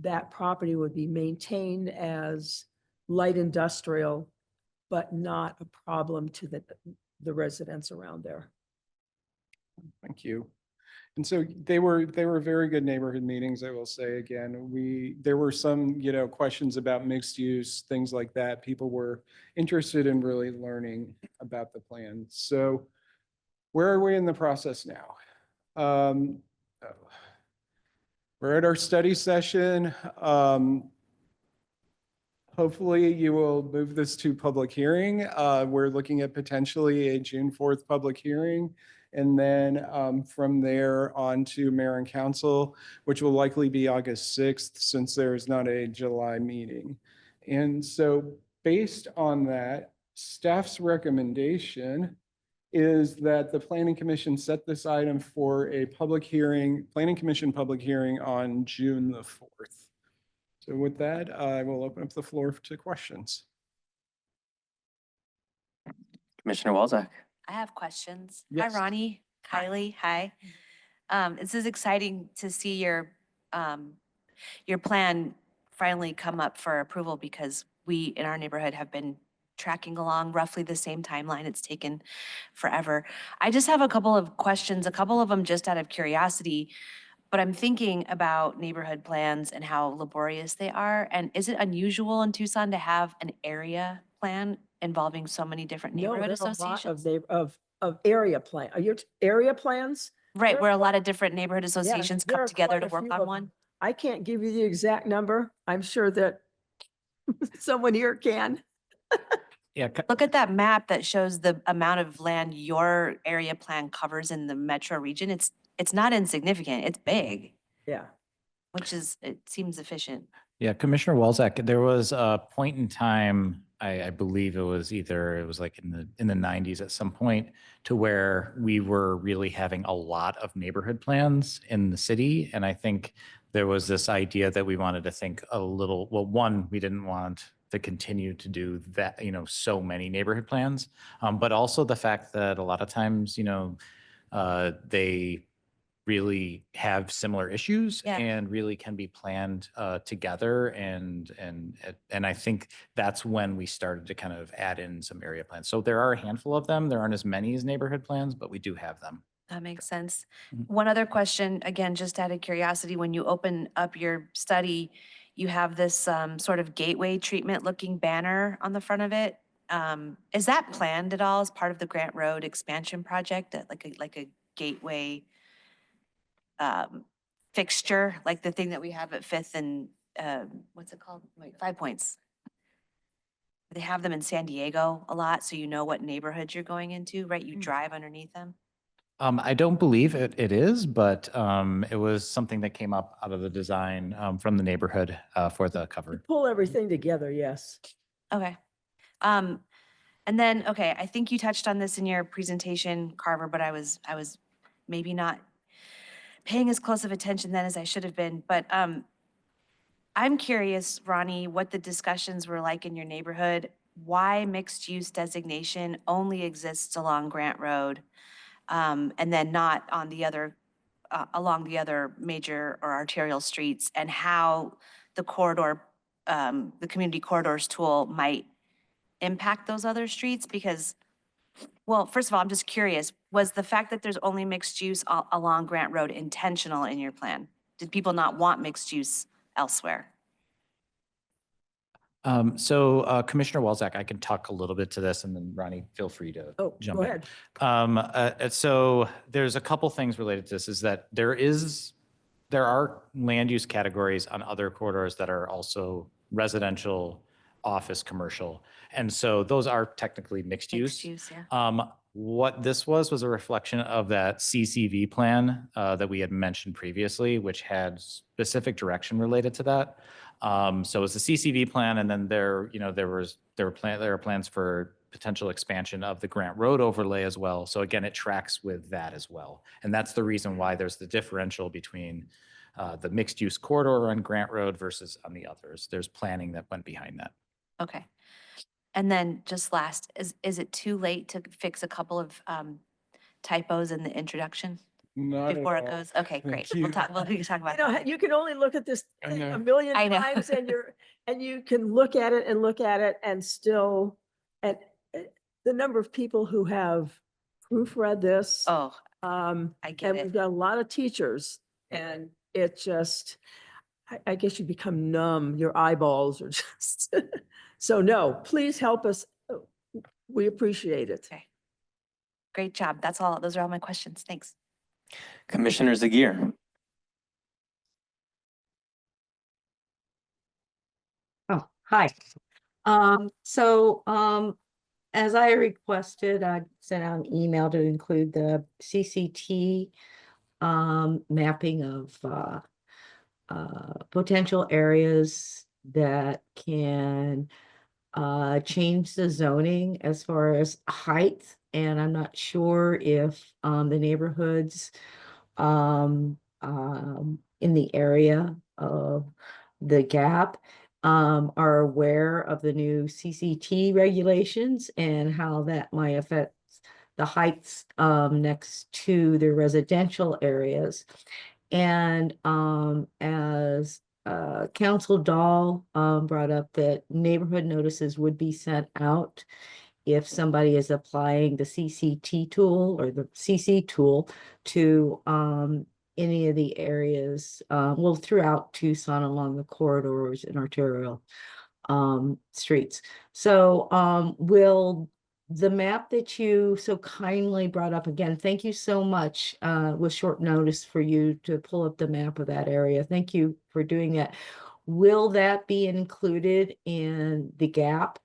that property would be maintained as light industrial, but not a problem to the residents around there. Thank you. And so they were very good neighborhood meetings, I will say again. There were some, questions about mixed use, things like that. People were interested in really learning about the plan. So where are we in the process now? We're at our study session. Hopefully you will move this to public hearing. We're looking at potentially a June 4th public hearing. And then from there on to mayor and council, which will likely be August 6th, since there is not a July meeting. And so based on that, staff's recommendation is that the planning commission set this item for a public hearing, planning commission public hearing on June the 4th. So with that, I will open up the floor to questions. Commissioner Walczak. I have questions. Yes. Hi, Ronnie, Kylie, hi. This is exciting to see your plan finally come up for approval because we in our neighborhood have been tracking along roughly the same timeline. It's taken forever. I just have a couple of questions, a couple of them just out of curiosity, but I'm thinking about neighborhood plans and how laborious they are. And is it unusual in Tucson to have an area plan involving so many different No, neighborhood there are a lot associations? of area plan. Are your area plans? Right, there are where a lot quite- of different neighborhood Yeah, associations there come are together quite to a work few on of one? them. I can't give you the exact number. I'm sure that someone here can. Yeah, Look at that map that shows the amount of land your area plan covers in the metro region. It's not insignificant. It's big, Yeah. it seems efficient. Yeah, Commissioner Walczak, there was a point in time, I believe it was like in the 90s at some point, to where we were really having a lot of neighborhood plans in the city. And I think there was this idea that we wanted to think a little, well, one, we didn't want to continue to do that, so many neighborhood plans. But also the fact that a lot of times, they really have similar issues Yeah. and really can be planned together. And I think that's when we started to kind of add in some area plans. So there are a handful of them. There aren't as many as neighborhood plans, but we do have them. That makes sense. Mhm. One other question, again, just out of curiosity, when you open up your study, you have this sort of gateway treatment looking banner on the front of it. Is that planned at all as part of the Grant Road expansion project, like a gateway fixture, like the thing that we have at Fifth and what's it called? Wait, 5 Points. They have them in San Diego a lot, so you know what neighborhoods you're going into, right? You drive underneath them. I don't believe it is, but it was something that came up out of the design from the neighborhood for the cover. Pull everything together, yes. Okay. And then, okay, I think you touched on this in your presentation, Carver, but I was maybe not paying as close of attention then as I should have been. But I'm curious, Ronnie, what the discussions were like in your neighborhood. Why mixed use designation only exists along Grant Road, and then not on the other along the other major or arterial streets, and how the corridor, the community corridors tool might impact those other streets? Because, well, first of all, I'm just curious, was the fact that there's only mixed use along Grant Road intentional in your plan? Did people not want mixed use elsewhere? So Commissioner Walczak, I can talk a little bit to this, and then Ronnie, feel free to Oh, jump go in. ahead. So there's a couple things related to this, is that there are land use categories on other corridors that are also residential, office, commercial. And so those are technically mixed use. Mixed use, yeah. What this was a reflection of that CCV plan that we had mentioned previously, which had specific direction related to that. So it was a CCV plan, and then there were plans for potential expansion of the Grant Road overlay as well. So again, it tracks with that as well. And that's the reason why there's the differential between the mixed use corridor on Grant Road versus on the others. There's planning that went behind that. Okay. And then just last, is it too late to fix a couple of typos in the introduction Not at before it all. goes? Okay, Thank great. you. We can talk about You know, that. you can only look at this I know. a million I know. times and you can look at it and still, and the number of people who have proofread this. Oh, Um, I get and it. we've got a lot of teachers and it just, I guess you become numb, your eyeballs are just, so no, please help us. We appreciate it. Okay. Great job. That's all. Those are all my questions. Thanks. Commissioner Zagier. Oh, hi. As I requested, I sent out an email to include the CCT mapping of potential areas that can change the zoning as far as height. And I'm not sure if the neighborhoods in the area of the Gap are aware of the new CCT regulations and how that might affect the heights next to the residential areas. And as Council Dahl brought up, that neighborhood notices would be sent out if somebody is applying the CCT tool or the CC tool to any of the areas, well, throughout Tucson along the corridors and arterial streets. So will the map that you so kindly brought up, again, thank you so much, with short notice for you to pull up the map of that area. Thank you for doing that. Will that be included in the Gap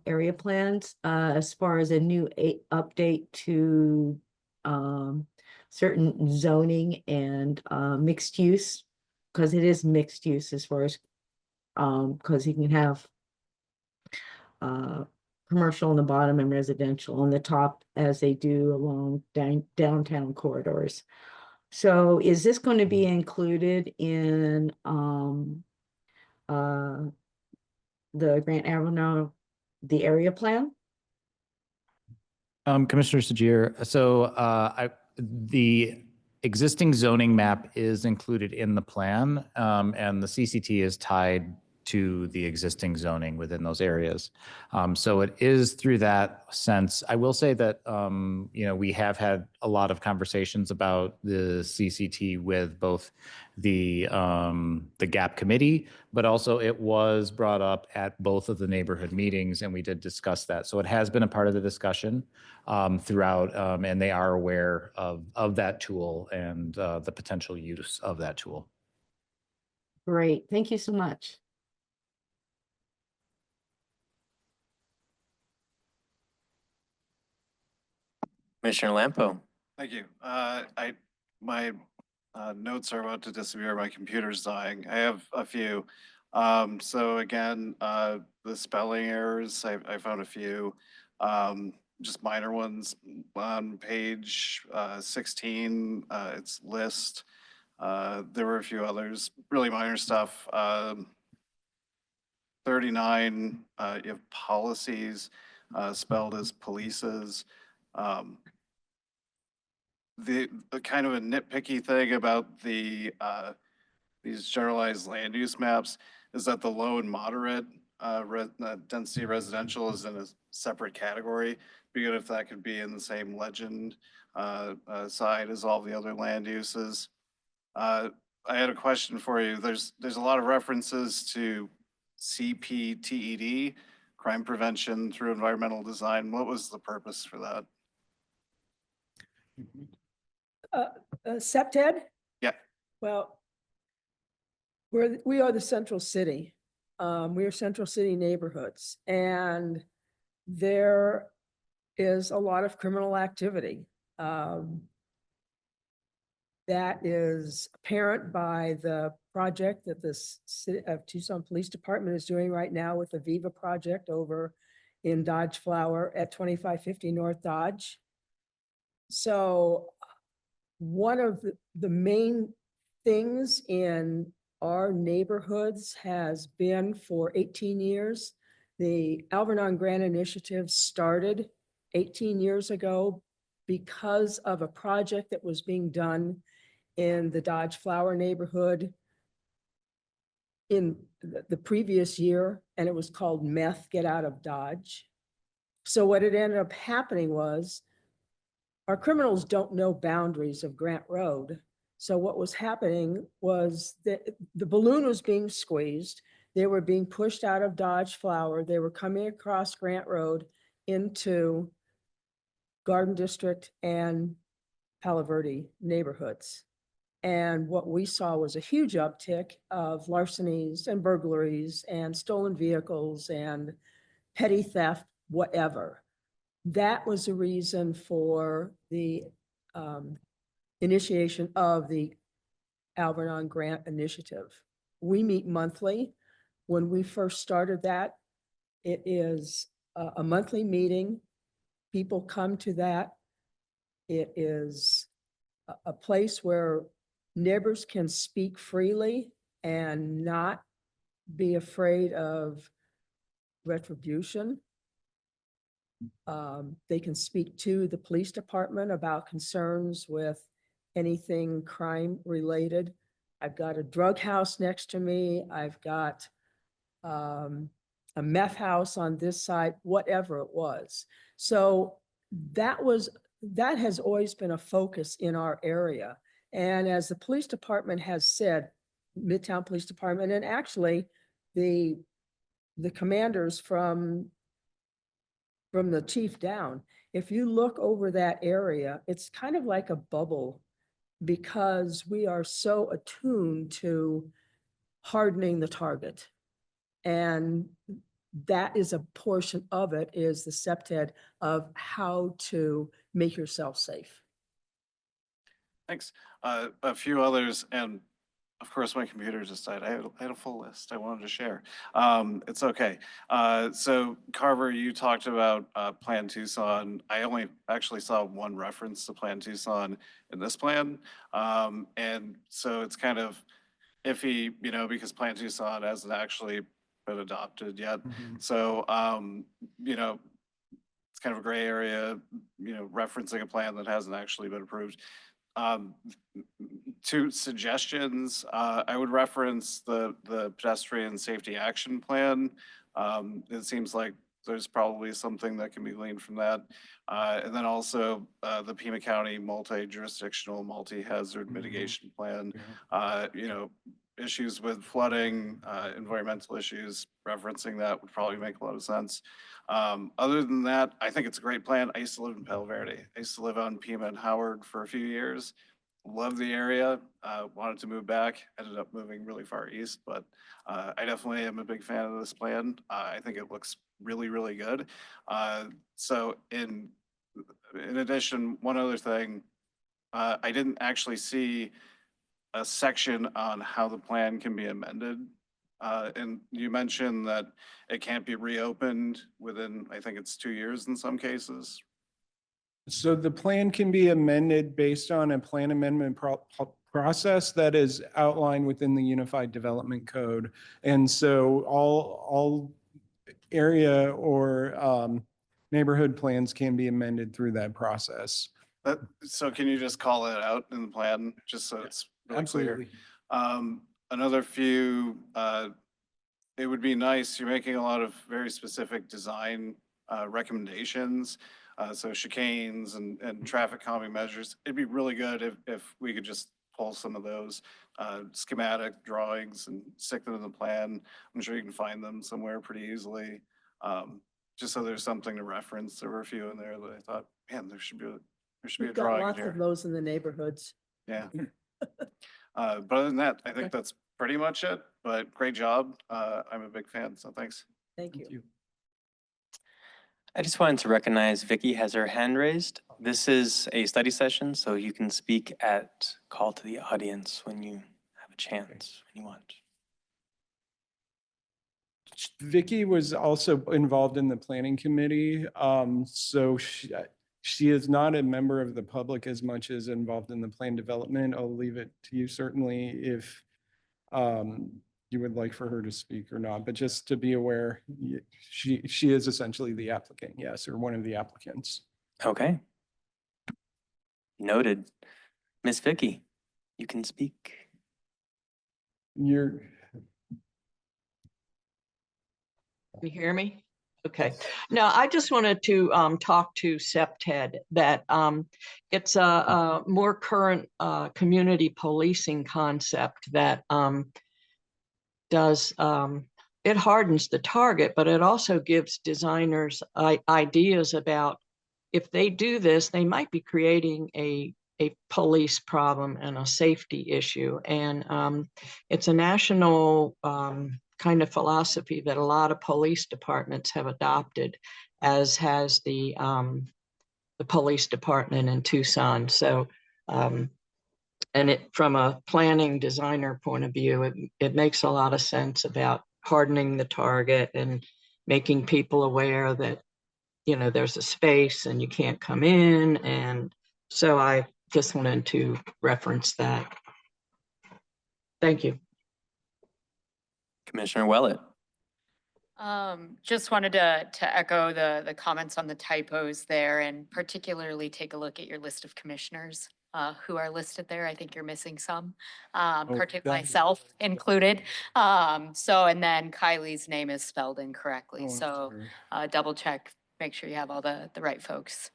area plans as far as a new update to certain zoning and mixed use? Because it is mixed use as far as because you can have commercial on the bottom and residential on the top, as they do along downtown corridors. So is this going to be included in the Grant Avenue, the area plan? Commissioner Sajir, so the existing zoning map is included in the plan, and the CCT is tied to the existing zoning within those areas. So it is through that sense. I will say that, we have had a lot of conversations about the CCT with both the GAP committee, but also it was brought up at both of the neighborhood meetings, and we did discuss that. So it has been a part of the discussion throughout, and they are aware of that tool and the potential use of that tool. Great, thank you so much. Commissioner Lampo. Thank you. My notes are about to disappear. My computer's dying. I have a few. So again, the spelling errors, I found a few, just minor ones. On page 16, it's list. There were a few others, really minor stuff. 39, you have policies spelled as polices. The kind of a nitpicky thing about the these generalized land use maps is that the low and moderate density residential is in a separate category. Be good if that could be in the same legend side as all the other land uses. I had a question for you. There's a lot of references to CPTED, crime prevention through environmental design. What was the purpose for that? SEPTED? Yeah. Well, we are the central city. We are central city neighborhoods, and there is a lot of criminal activity. That is apparent by the project that the city of Tucson Police Department is doing right now with the Viva project over in Dodge Flower at 2550 North Dodge. So one of the main things in our neighborhoods has been for 18 years. The Alvernon Grant Initiative started 18 years ago because of a project that was being done in the Dodge Flower neighborhood in the previous year, and it was called Meth, Get Out of Dodge. So what it ended up happening was our criminals don't know boundaries of Grant Road. So what was happening was that the balloon was being squeezed. They were being pushed out of Dodge Flower. They were coming across Grant Road into Garden District and Palo Verde neighborhoods. And what we saw was a huge uptick of larcenies and burglaries and stolen vehicles and petty theft, whatever. That was the reason for the initiation of the Alvernon Grant Initiative. We meet monthly. When we first started that, it is a monthly meeting. People come to that. It is a place where neighbors can speak freely and not be afraid of retribution. They can speak to the police department about concerns with anything crime related. I've got a drug house next to me. I've got a meth house on this side, whatever it was. So that has always been a focus in our area. And as the police department has said, Midtown Police Department, and actually the commanders from the chief down, if you look over that area, it's kind of like a bubble because we are so attuned to hardening the target. And that is a portion of it, is the SEPTED of how to make yourself safe. Thanks. A few others, and of course, my computer just died. I had a full list I wanted to share. It's okay. So Carver, you talked about Plan Tucson. I only actually saw one reference to Plan Tucson in this plan. And so it's kind of iffy, because Plan Tucson hasn't actually been adopted yet. So, it's kind of a gray area, referencing a plan that hasn't actually been approved. Two suggestions, I would reference the pedestrian safety action plan. It seems like there's probably something that can be gleaned from that. And then also the Pima County multi-jurisdictional, multi-hazard mitigation plan. Issues with flooding, environmental issues, referencing that would probably make a lot of sense. Other than that, I think it's a great plan. I used to live in Palo Verde. I used to live on Pima and Howard for a few years. Love the area, wanted to move back, ended up moving really far east, but I definitely am a big fan of this plan. I think it looks really, really good. So in addition, one other thing, I didn't actually see a section on how the plan can be amended. And you mentioned that it can't be reopened within, I think it's 2 years in some cases. So the plan can be amended based on a plan amendment process that is outlined within the Unified Development Code. And so all area or neighborhood plans can be amended through that process. So can you just call it out in the plan, just so it's really clear? Absolutely. Another few, it would be nice, you're making a lot of very specific design recommendations. So chicanes and traffic calming measures. It'd be really good if we could just pull some of those schematic drawings and stick them in the plan. I'm sure you can find them somewhere pretty easily. Just so there's something to reference. There were a few in there that I thought, man, there should be a We've got drawing in lots of here. those in the neighborhoods. Yeah. But other than that, I think that's pretty much it, but great job. I'm a big fan, so thanks. Thank you. I just wanted to recognize Vicky has her hand raised. This is a study session, so you can speak at call to the audience when you have a chance, when you want. Vicky was also involved in the planning committee. So She is not a member of the public as much as involved in the plan development. I'll leave it to you certainly if you would like for her to speak or not, but just to be aware, she is essentially the applicant, yes, or one of the applicants. Okay. Noted. Ms. Vicky, you can speak. You're, Can you hear me? Okay. Now, I just wanted to talk to SEPTED that it's a more current community policing concept that does it hardens the target, but it also gives designers ideas about if they do this, they might be creating a police problem and a safety issue. And it's a national kind of philosophy that a lot of police departments have adopted, as has the police department in Tucson. So, and it from a planning designer point of view, it makes a lot of sense about hardening the target and making people aware that, you know, there's a space and you can't come in. And so I just wanted to reference that. Thank you. Commissioner Willett. Just wanted to echo the comments on the typos there, and particularly take a look at your list of commissioners who are listed there. I think you're missing some, particularly myself included. So, and then Kylie's name is spelled incorrectly. So double check, make sure you have all the right folks.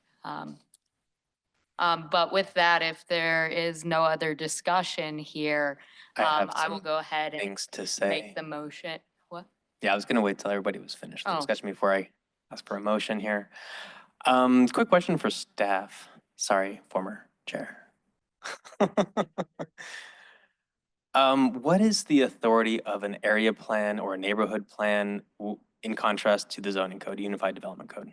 But with that, if there is no other discussion here, I will some go ahead and things to say. make the motion. What? Yeah, I was gonna wait till everybody was finished the Oh. discussion before I ask for a motion here. Quick question for staff. Sorry, former chair. What is the authority of an area plan or a neighborhood plan in contrast to the zoning code, Unified Development Code?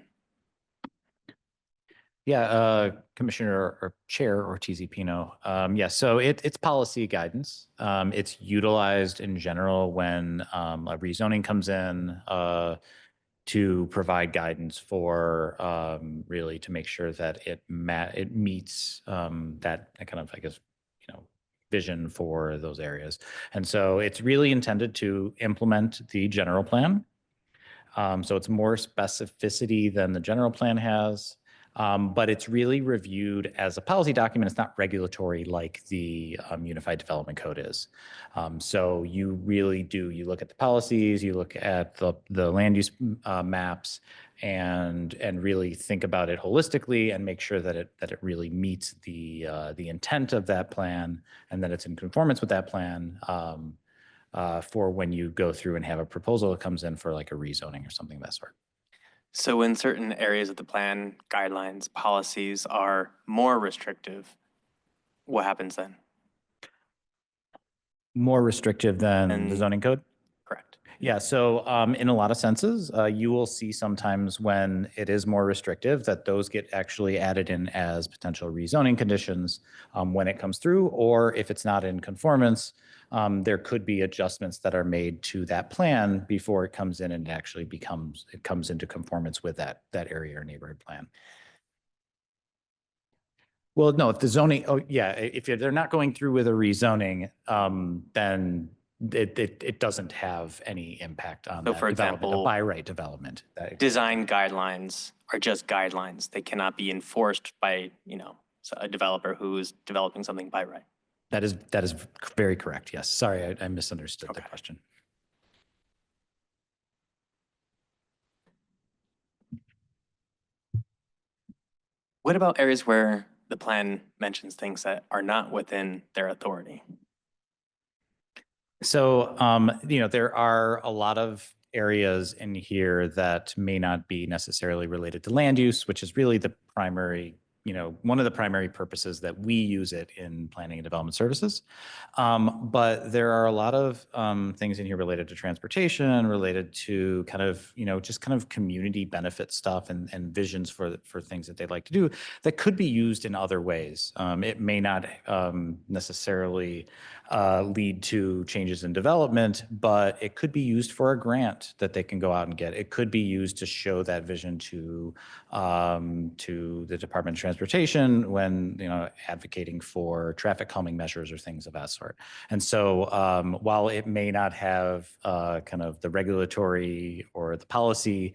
Yeah, Commissioner or Chair Ortiz Pino. Yeah, so it's policy guidance. It's utilized in general when a rezoning comes in to provide guidance for really to make sure that it meets that kind of, I guess, vision for those areas. And so it's really intended to implement the general plan. So it's more specificity than the general plan has. But it's really reviewed as a policy document. It's not regulatory like the Unified Development Code is. So you really do, you look at the policies, you look at the land use maps, and really think about it holistically and make sure that it really meets the intent of that plan, and that it's in conformance with that plan for when you go through and have a proposal that comes in for like a rezoning or something of that sort. So in certain areas of the plan, guidelines, policies are more restrictive, what happens then? More restrictive than the And- zoning code? Correct. Yeah, so in a lot of senses, you will see sometimes when it is more restrictive that those get actually added in as potential rezoning conditions when it comes through, or if it's not in conformance, there could be adjustments that are made to that plan before it comes in and actually comes into conformance with that area or neighborhood plan. Well, no, if the zoning, if they're not going through with a rezoning, then it doesn't have any impact on So that for development, the example, by right development. Design guidelines are just guidelines. They cannot be enforced by, a developer who is developing something by right. That is very correct. Yes. Sorry, I misunderstood the Okay. question. What about areas where the plan mentions things that are not within their authority? So, there are a lot of areas in here that may not be necessarily related to land use, which is really the primary, one of the primary purposes that we use it in planning and development services. But there are a lot of things in here related to transportation, related to kind of, just kind of community benefit stuff and visions for things that they'd like to do that could be used in other ways. It may not necessarily lead to changes in development, but it could be used for a grant that they can go out and get. It could be used to show that vision to the Department of Transportation when, you know, advocating for traffic calming measures or things of that sort. And so while it may not have kind of the regulatory or the policy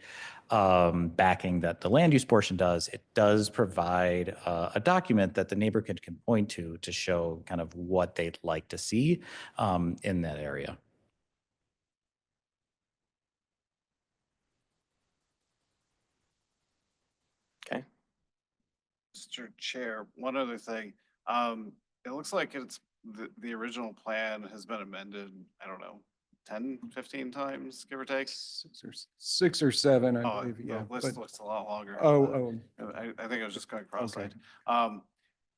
backing that the land use portion does, it does provide a document that the neighborhood can point to show kind of what they'd like to see in that area. Okay. Mr. Chair, one other thing. It looks like the original plan has been amended, I don't know, 10, 15 times, give or take. 6 or 7, I Oh, believe, the yeah. list but- looks a lot longer. Oh, I think I was just going okay. cross-eyed.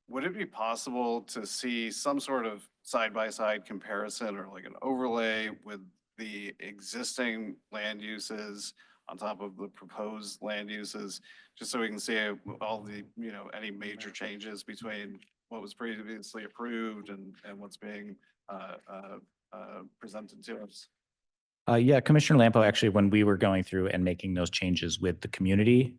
Would it be possible to see some sort of side-by-side comparison or like an overlay with the existing land uses on top of the proposed land uses, just so we can see all the, you know, any major changes between what was previously approved and what's being presented to us? Yeah, Commissioner Lampo, actually, when we were going through and making those changes with the community,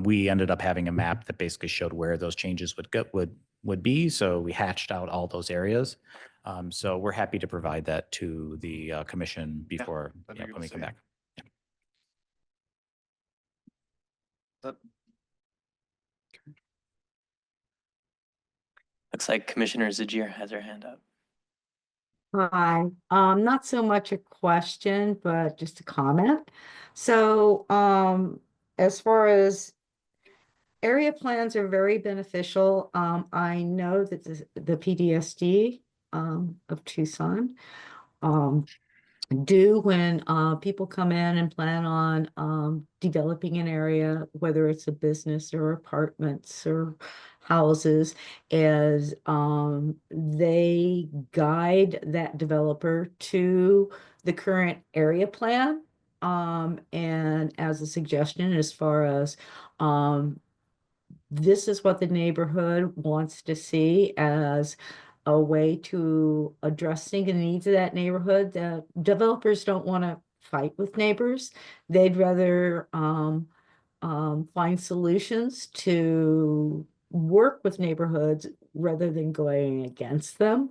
we ended up having a map that basically showed where those changes would be. So we hatched out all those areas. So we're happy to provide that to the commission before that'd be good when we to come see. back. Looks like Commissioner Zagier has her hand up. Hi, not so much a question, but just a comment. So, as far as area plans are very beneficial, I know that the PDSD, of Tucson, do when people come in and plan on developing an area, whether it's a business or apartments or houses, as they guide that developer to the current area plan. And as a suggestion, as far as this is what the neighborhood wants to see as a way to addressing the needs of that neighborhood. The developers don't want to fight with neighbors. They'd rather find solutions to work with neighborhoods rather than going against them.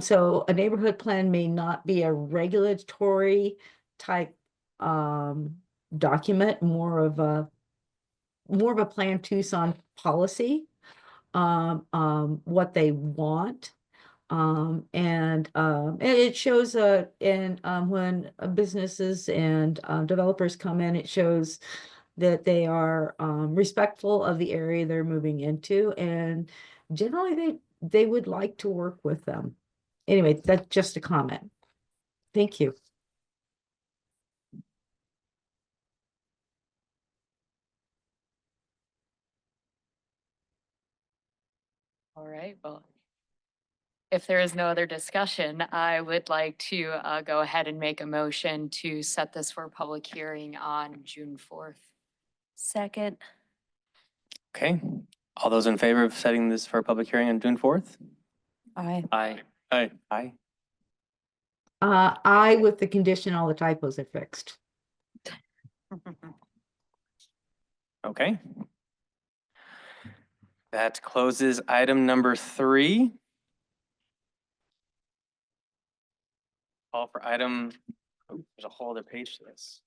So a neighborhood plan may not be a regulatory type document, more of a Plan Tucson policy, what they want. And it shows when businesses and developers come in, it shows that they are respectful of the area they're moving into, and generally they would like to work with them. Anyway, that's just a comment. Thank you. All right, well, if there is no other discussion, I would like to go ahead and make a motion to set this for a public hearing on June 4th. Second. Okay, all those in favor of setting this for a public hearing on June 4th? Aye. Aye. Aye. Aye. I, with the condition all the typos are fixed. Okay. That closes item number 3. Call for item, oh, there's a whole other page to this.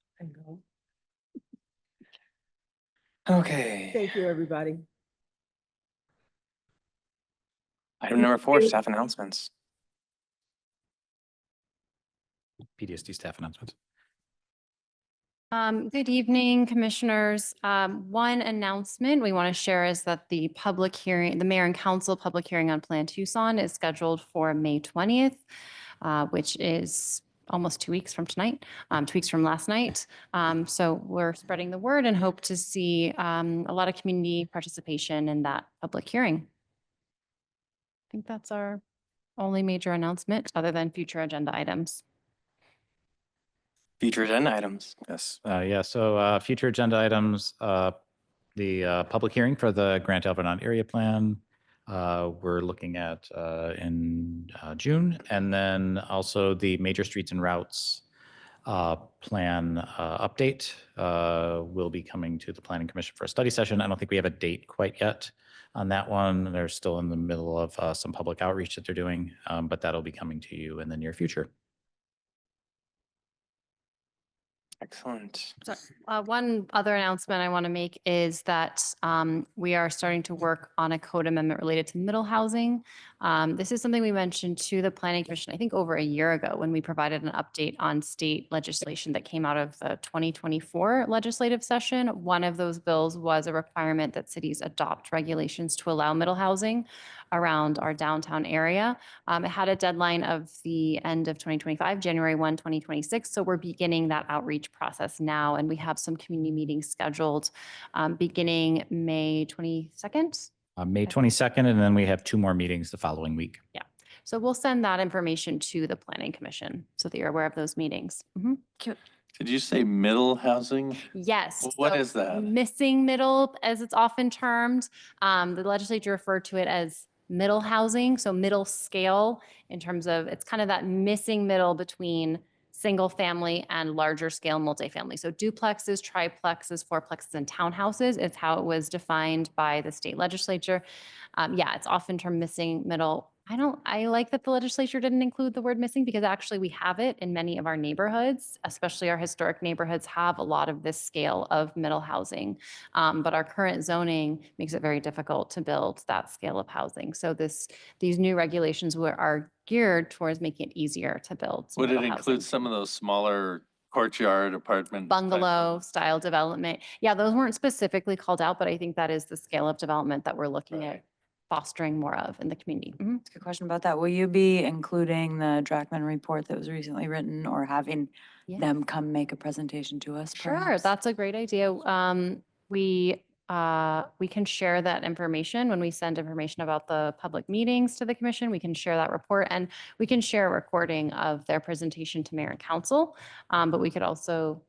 Okay, Thank you, everybody. item number 4, staff announcements. PDSD staff announcements. Good evening, commissioners. One announcement we want to share is that the public hearing, the mayor and council public hearing on Plan Tucson is scheduled for May 20th, which is almost 2 weeks from tonight, 2 weeks from last night. So we're spreading the word and hope to see a lot of community participation in that public hearing. I think that's our only major announcement other than future agenda items. Future agenda items. Yes. Yeah. So future agenda items, the public hearing for the Grant Alvernont area plan, we're looking at in June. And then also the major streets and routes plan update will be coming to the Planning Commission for a study session. I don't think we have a date quite yet on that one. They're still in the middle of some public outreach that they're doing, but that'll be coming to you in the near future. Excellent. One other announcement I want to make is that we are starting to work on a code amendment related to middle housing. This is something we mentioned to the Planning Commission, I think over a year ago, when we provided an update on state legislation that came out of the 2024 legislative session. One of those bills was a requirement that cities adopt regulations to allow middle housing around our downtown area. It had a deadline of the end of 2025, January 1, 2026. So we're beginning that outreach process now, and we have some community meetings scheduled beginning May 22nd. May 22nd, and then we have 2 more meetings the following week. Yeah. So we'll send that information to the Planning Commission so that you're aware of those meetings. Mhm. Did you say middle housing? Yes. What so is that? Missing middle, as it's often termed. The legislature referred to it as middle housing, so middle scale in terms of it's kind of that missing middle between single family and larger scale multifamily. So duplexes, triplexes, fourplexes, and townhouses is how it was defined by the state legislature. Yeah, it's often termed missing middle. I like that the legislature didn't include the word missing because actually we have it in many of our neighborhoods, especially our historic neighborhoods have a lot of this scale of middle housing. But our current zoning makes it very difficult to build that scale of housing. So these new regulations are geared towards making it easier to build. Would it middle include housing. some of those smaller courtyard apartment? Bungalow style development? Yeah, those weren't specifically called out, but I think that is the scale of development that we're looking at fostering more of in the community. Mhm. Good question about that. Will you be including the Drackman report that was recently written or having Yeah. them come make a presentation to us? Sure, perhaps? that's a great idea. We can share that information when we send information about the public meetings to the commission. We can share that report and we can share a recording of their presentation to mayor and council. But we could also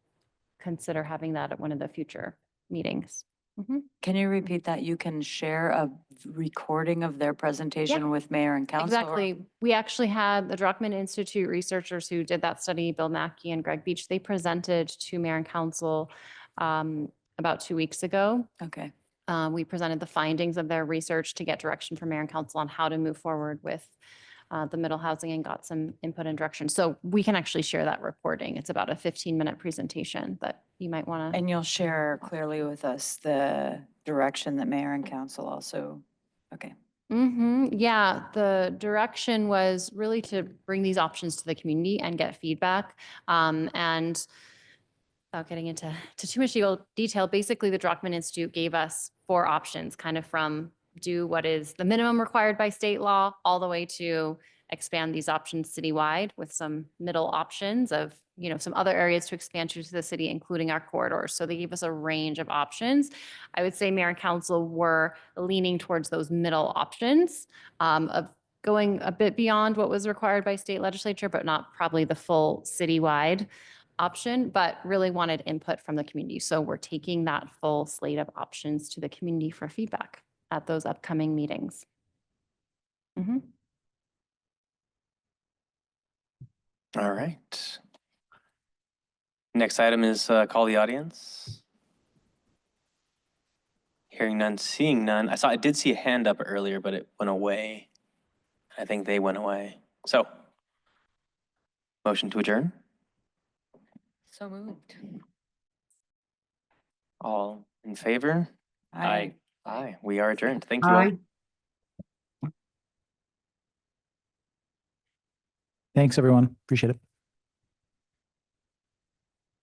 consider having that at one of the future meetings. Mhm. Can you repeat that? You can share a recording of their presentation with mayor and council? Exactly. We actually had the Druckmann Institute researchers who did that study, Bill Mackey and Greg Beach, they presented to mayor and council about 2 weeks ago. Okay. We presented the findings of their research to get direction from mayor and council on how to move forward with the middle housing and got some input and direction. So we can actually share that recording. It's about a 15-minute presentation that you might want to. And you'll share clearly with us the direction that mayor and council also, okay. Yeah, the direction was really to bring these options to the community and get feedback. And without getting into too much detail, basically the Druckmann Institute gave us 4 options, kind of from do what is the minimum required by state law all the way to expand these options citywide with some middle options of, some other areas to expand to the city, including our corridors. So they gave us a range of options. I would say mayor and council were leaning towards those middle options of going a bit beyond what was required by state legislature, but not probably the full citywide option, but really wanted input from the community. So we're taking that full slate of options to the community for feedback at those upcoming meetings. All right. Next item is call the audience. Hearing none, seeing none. I did see a hand up earlier, but it went away. I think they went away. So, motion to adjourn? So moved. All in favor? Aye. Aye. We are adjourned. Thank you all. Thanks, everyone. Appreciate it.